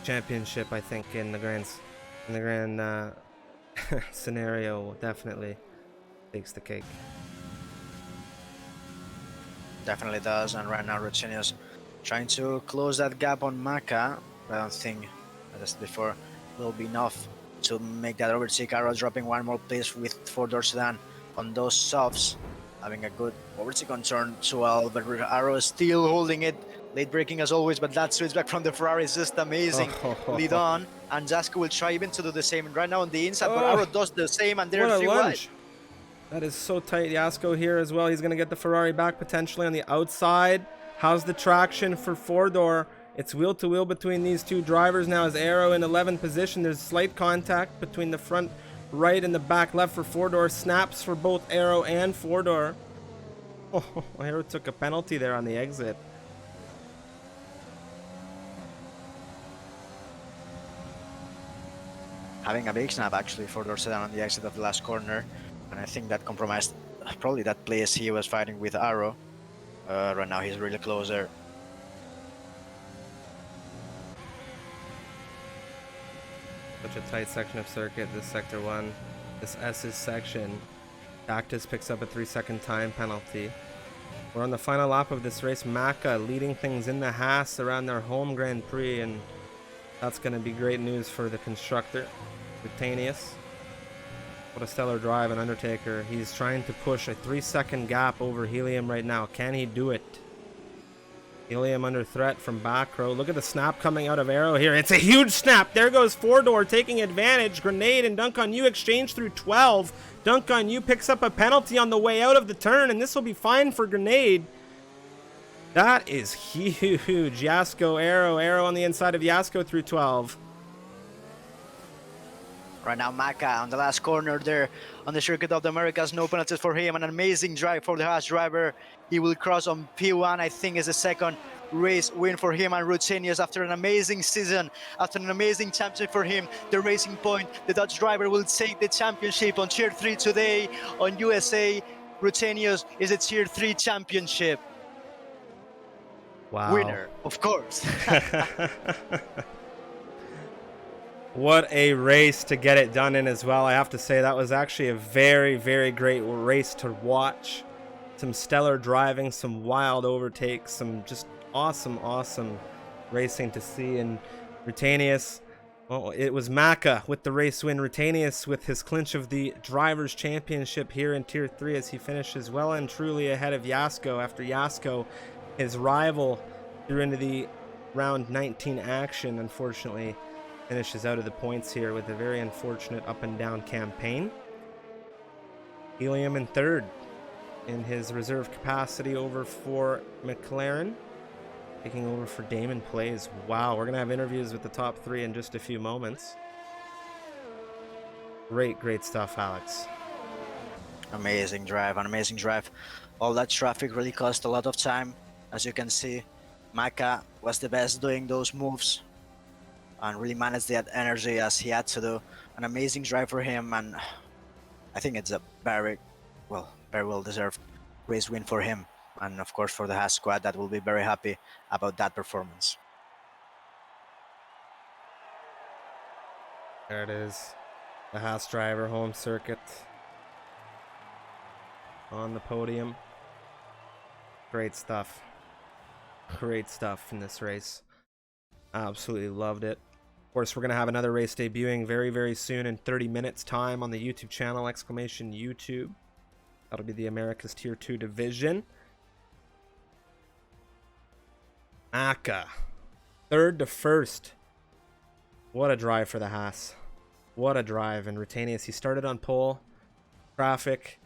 championship, I think, in the grand scenario, definitely takes the cake. Definitely does, and right now Rutenius trying to close that gap on Maka. I don't think, as I said before, will be enough to make that overtake. Arrow dropping one more place with four-door sedan on those softs, having a good overtake on turn 12, but Arrow is still holding it. Late braking as always, but that switch back from the Ferrari is just amazing. Lead on, and Jasko will try even to do the same right now on the inside, but Arrow does the same, and they're free wide. That is so tight. Yasko here as well. He's going to get the Ferrari back potentially on the outside. How's the traction for four-door? It's wheel-to-wheel between these two drivers now as Aero in 11th position. There's slight contact between the front right and the back left for four-door. Snaps for both Aero and four-door. Oh, Aero took a penalty there on the exit. Having a big snap actually for Dorsedan on the exit of the last corner, and I think that compromised probably that place he was fighting with Arrow. Right now he's really close there. Such a tight section of circuit, this sector 1. This S's section. Cactus picks up a 3-second time penalty. We're on the final lap of this race. Maka leading things in the Haas around their home Grand Prix, and that's going to be great news for the constructor, Rutanius. What a stellar drive, and Undertaker. He's trying to push a 3-second gap over Helium right now. Can he do it? Helium under threat from back row. Look at the snap coming out of Aero here. It's a huge snap. There goes four-door taking advantage. Grenade and Dunk on You exchange through 12. Dunk on You picks up a penalty on the way out of the turn, and this will be fine for Grenade. That is huge. Yasko, Aero on the inside of Yasko through 12. Right now, Maka on the last corner there on the Circuit of the Americas. No penalties for him. An amazing drive for the Haas driver. He will cross on P1. I think is the second race win for him and Rutenius after an amazing season, after an amazing championship for him. The Racing Point, the Dutch driver, will take the championship on Tier 3 today on USA. Rutenius is a Tier 3 championship. Wow. Winner, of course. What a race to get it done in as well. I have to say that was actually a very, very great race to watch. Some stellar driving, some wild overtakes, some just awesome racing to see. And Rutanius, well, it was Maka with the race win. Rutanius with his clinch of the Drivers' Championship here in Tier 3 as he finishes well and truly ahead of Yasko after Yasko, his rival, through into the round 19 action, unfortunately finishes out of the points here with a very unfortunate up and down campaign. Helium in third in his reserve capacity over for McLaren, taking over for Damon Plays. Wow, we're gonna have interviews with the top 3 in just a few moments. Great stuff, Alex. Amazing drive, an amazing drive. All that traffic really cost a lot of time. As you can see, Maka was the best doing those moves and really managed that energy as he had to do. An amazing drive for him, and I think it's a very well deserved race win for him, and of course for the Haas squad that will be very happy about that performance. There it is, the Haas driver home circuit on the podium. Great stuff in this race. Absolutely loved it. Of course, we're going to have another race debuting very soon in 30 minutes time on the YouTube channel, !YouTube. That'll be the Americas Tier 2 division. Maka, third to first. What a drive for the Haas. What a drive. And Rutanius, he started on pole. Traffic.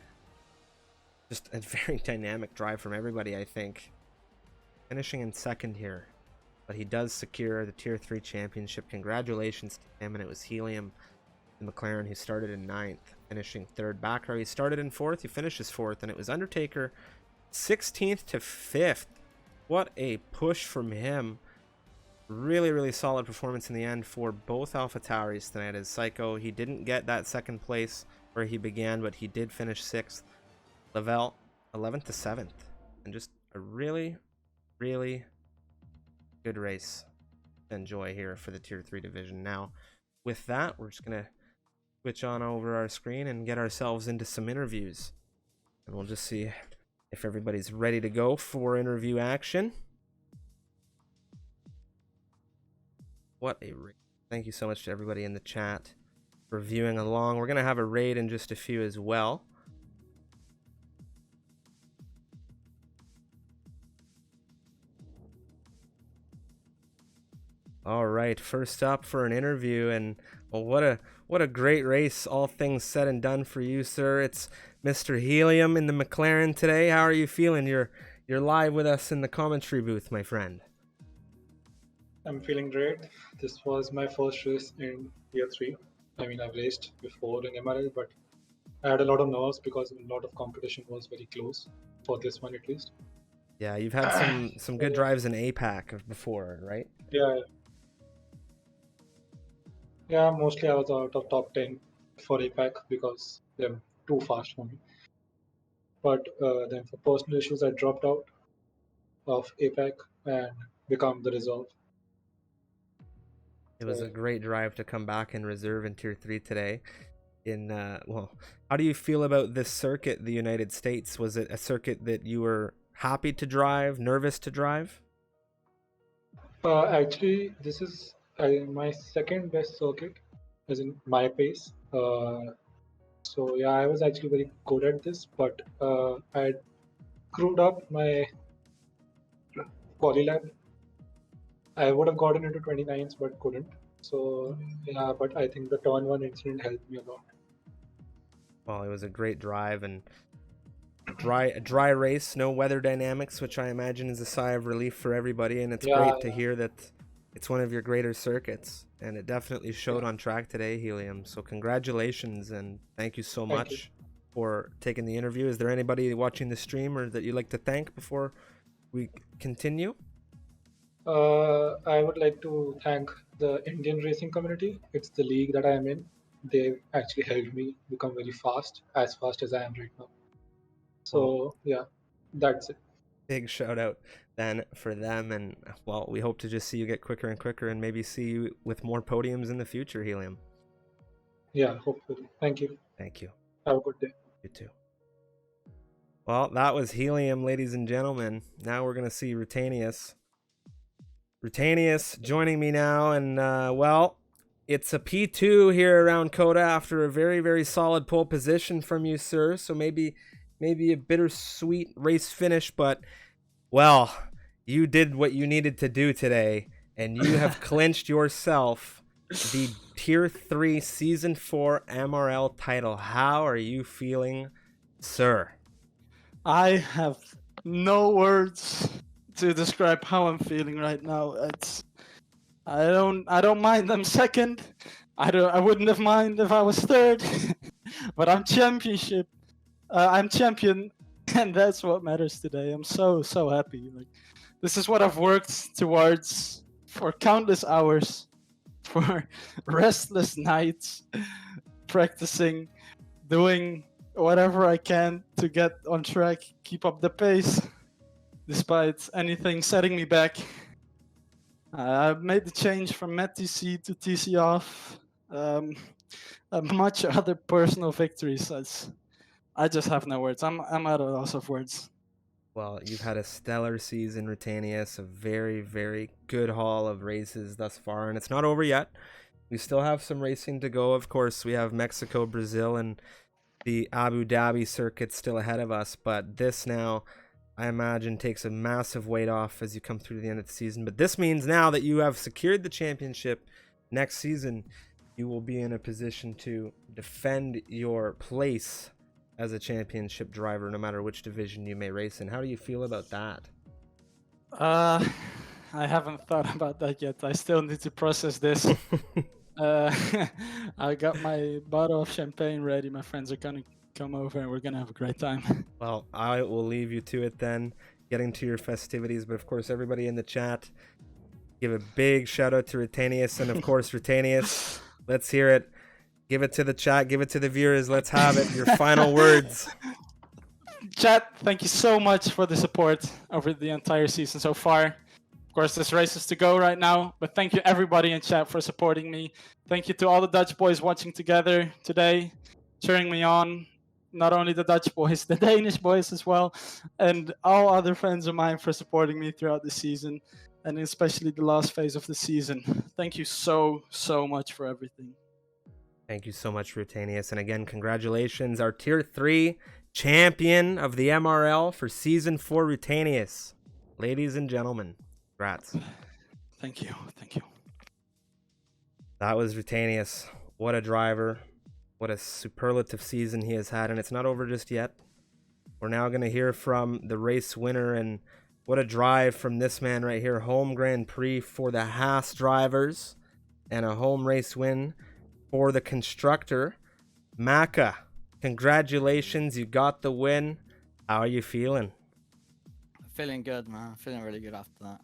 Just a very dynamic drive from everybody, I think. Finishing in second here. But he does secure the Tier 3 championship. Congratulations to him. And it was Helium and McLaren who started in 9th, finishing third. Backer, he started in 4th. He finishes 4th. And it was Undertaker 16th to 5th. What a push from him. Really solid performance in the end for both AlphaTauris tonight. As Psycho, he didn't get that second place where he began, but he did finish 6th. Lavelle, 11th to 7th. And just a really good race to enjoy here for the Tier 3 division. Now, with that, we're just going to switch on over our screen and get ourselves into some interviews. And we'll just see if everybody's ready to go for interview action. What a raid. Thank you so much to everybody in the chat for viewing along. We're going to have a raid in just a few as well. All right, first up for an interview, and well, what a great race, all things said and done for you, sir. It's Mr. Helium in the McLaren today. How are you feeling? You're You're live with us in the commentary booth, my friend. I'm feeling great. This was my first race in year 3. I mean, I've raced before in MRL, but I had a lot of nerves because a lot of competition was very close for this one at least. Yeah, you've had some good drives in APAC before, right? Yeah, yeah. Mostly I was out of top 10 for APAC because they're too fast for me. But then for personal issues, I dropped out of APAC and become the reserve. It was a great drive to come back in reserve in Tier 3 today. Well, how do you feel about this circuit, the United States? Was it a circuit that you were happy to drive, nervous to drive? Actually, this is my second best circuit, as in my pace. So yeah, I was actually very good at this, but I screwed up my Polylab. I would have gotten into 29s, but couldn't. So yeah, but I think the turn one incident helped me a lot. Well, it was a great drive and a dry race, no weather dynamics, which I imagine is a sigh of relief for everybody. And it's Yeah, great to hear that it's one of your greater circuits, and it definitely showed on track today, Helium. So congratulations and thank you so thank you. much for taking the interview. Is there anybody watching the stream or that you'd like to thank before we continue? I would like to thank the Indian racing community. It's the league that I am in. They actually helped me become very fast, as fast as I am right now. So yeah, that's it. Big shout out then for them, and well, we hope to just see you get quicker and quicker and maybe see you with more podiums in the future, Helium. Yeah, hopefully. Thank you. Thank you. Have a good day. You too. Well, that was Helium, ladies and gentlemen. Now we're going to see Rutanius. Rutanius joining me now, and well, it's a P2 here around COTA after a very, very solid pole position from you, sir. So maybe a bittersweet race finish, but well, you did what you needed to do today, and you have clinched yourself the Tier 3 Season 4 MRL title. How are you feeling, sir? I have no words to describe how I'm feeling right now. I don't mind I'm second. I wouldn't have mind if I was third. But I'm championship. I'm champion, and that's what matters today. I'm so happy. Like, this is what I've worked towards for countless hours, for restless nights, practicing, doing whatever I can to get on track, keep up the pace, despite anything setting me back. I've made the change from Met TC to TC off. Much other personal victories. I just have no words. I'm at a loss of words. Well, you've had a stellar season, Rutanius, a very, very good haul of races thus far, and it's not over yet. We still have some racing to go. Of course, we have Mexico, Brazil, and the Abu Dhabi circuit still ahead of us, but this now, I imagine, takes a massive weight off as you come through to the end of the season. But this means now that you have secured the championship next season, you will be in a position to defend your place as a championship driver, no matter which division you may race in. How do you feel about that? I haven't thought about that yet. I still need to process this. I got my bottle of champagne ready. My friends are gonna come over and we're gonna have a great time. Well, I will leave you to it then, getting to your festivities. But of course, everybody in the chat, give a big shout out to Rutanius, and of course, Rutanius, let's hear it. Give it to the chat, give it to the viewers. Let's have it. Your final words. Chat, thank you so much for the support over the entire season so far. Of course, there's races to go right now, but thank you everybody in chat for supporting me. Thank you to all the Dutch boys watching together today, cheering me on. Not only the Dutch boys, the Danish boys as well, and all other friends of mine for supporting me throughout the season, and especially the last phase of the season. Thank you so much for everything. Thank you so much, Rutanius. And again, congratulations, our Tier 3 champion of the MRL for Season 4, Rutanius. Ladies and gentlemen, congrats. Thank you. That was Rutanius. What a driver. What a superlative season he has had. And it's not over just yet. We're now going to hear from the race winner, and what a drive from this man right here. Home Grand Prix for the Haas drivers and a home race win for the constructor. Maka, congratulations. You got the win. How are you feeling? Feeling good, man. Feeling really good after that.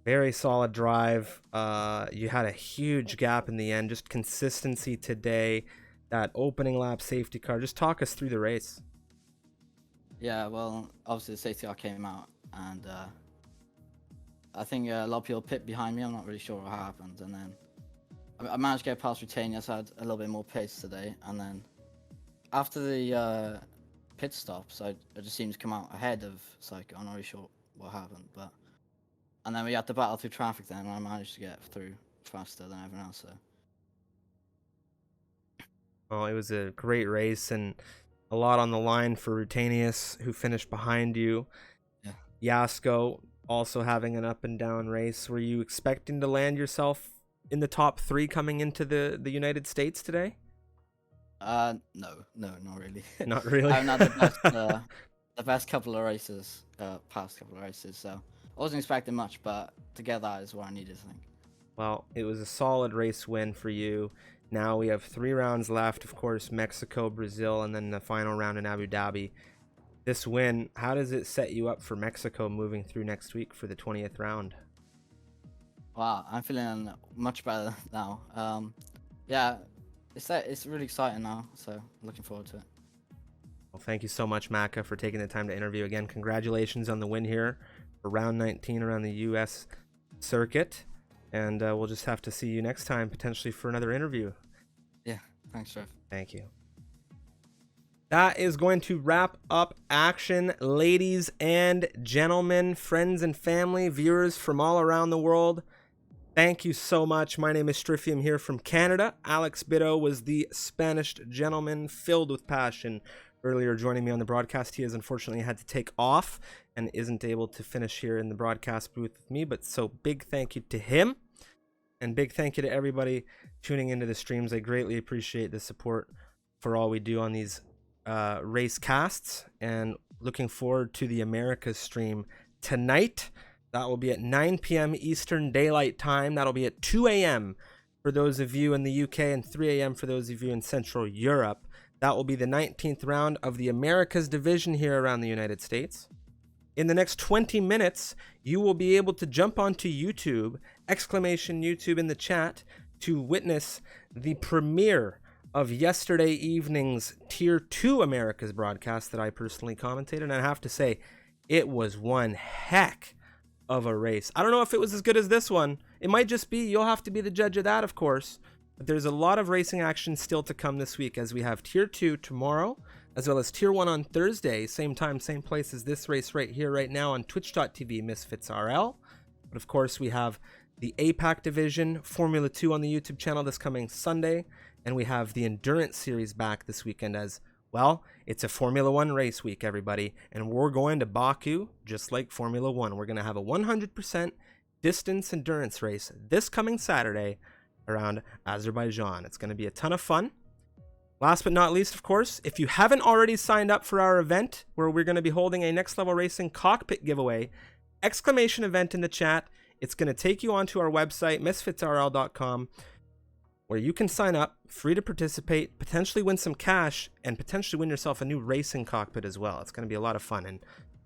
Very solid drive. You had a huge gap in the end. Just consistency today. That opening lap safety car. Just talk us through the race. Yeah, well, obviously the safety car came out, and I think a lot of people pit behind me. I'm not really sure what happened, and then I managed to get past Retainia, so I had a little bit more pace today. And then after the pit stops, I just seemed to come out ahead of Psycho. I'm not really sure what happened, but and then we had to battle through traffic then, and I managed to get through faster than everyone else. So. Well, it was a great race and a lot on the line for Rutanius, who finished behind you. Yeah. Yasko also having an up and down race. Were you expecting to land yourself in the top 3 coming into the United States today? No, not really. Not really. I've had the best couple of races, past couple of races, so I wasn't expecting much, but to get that is what I needed, I think. Well, it was a solid race win for you. Now we have 3 rounds left, of course, Mexico, Brazil, and then the final round in Abu Dhabi. This win, how does it set you up for Mexico moving through next week for the 20th round? Wow, I'm feeling much better now. Yeah, it's really exciting now, so looking forward to it. Well, thank you so much, Maka, for taking the time to interview again. Congratulations on the win here for round 19 around the U.S. circuit. And we'll just have to see you next time, potentially for another interview. Yeah, thanks, Trev. Thank you. That is going to wrap up action, ladies and gentlemen, friends and family, viewers from all around the world. Thank you so much. My name is Striffy. I'm here from Canada. Alex Bitto was the Spanish gentleman filled with passion earlier joining me on the broadcast. He has unfortunately had to take off and isn't able to finish here in the broadcast booth with me, but so big thank you to him, and big thank you to everybody tuning into the streams. I greatly appreciate the support for all we do on these race casts, and looking forward to the Americas stream tonight. That will be at 9 p.m. Eastern Daylight Time. That'll be at 2 a.m. for those of you in the UK and 3 a.m. for those of you in Central Europe. That will be the 19th round of the Americas division here around the United States. In the next 20 minutes, you will be able to jump onto YouTube, !YouTube in the chat, to witness the premiere of yesterday evening's Tier 2 Americas broadcast that I personally commentated. And I have to say, it was one heck of a race. I don't know if it was as good as this one. It might just be. You'll have to be the judge of that, of course. But there's a lot of racing action still to come this week, as we have Tier 2 tomorrow, as well as Tier 1 on Thursday, same time, same place as this race right here, right now on twitch.tv, Misfits RL. But of course, we have the APAC division, Formula 2 on the YouTube channel this coming Sunday, and we have the Endurance Series back this weekend as well. It's a Formula 1 race week, everybody, and we're going to Baku just like Formula 1. We're going to have a 100% distance endurance race this coming Saturday around Azerbaijan. It's going to be a ton of fun. Last but not least, of course, if you haven't already signed up for our event where we're going to be holding a Next Level Racing cockpit giveaway, exclamation event in the chat, it's going to take you onto our website, misfitsrl.com, where you can sign up, free to participate, potentially win some cash, and potentially win yourself a new racing cockpit as well. It's going to be a lot of fun, and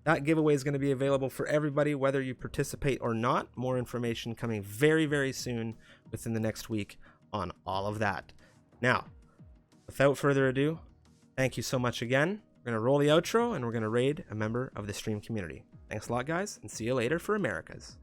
that giveaway is going to be available for everybody, whether you participate or not. More information coming very, very soon within the next week on all of that. Now, without further ado, thank you so much again. We're going to roll the outro, and we're going to raid a member of the stream community. Thanks a lot, guys, and see you later for Americas.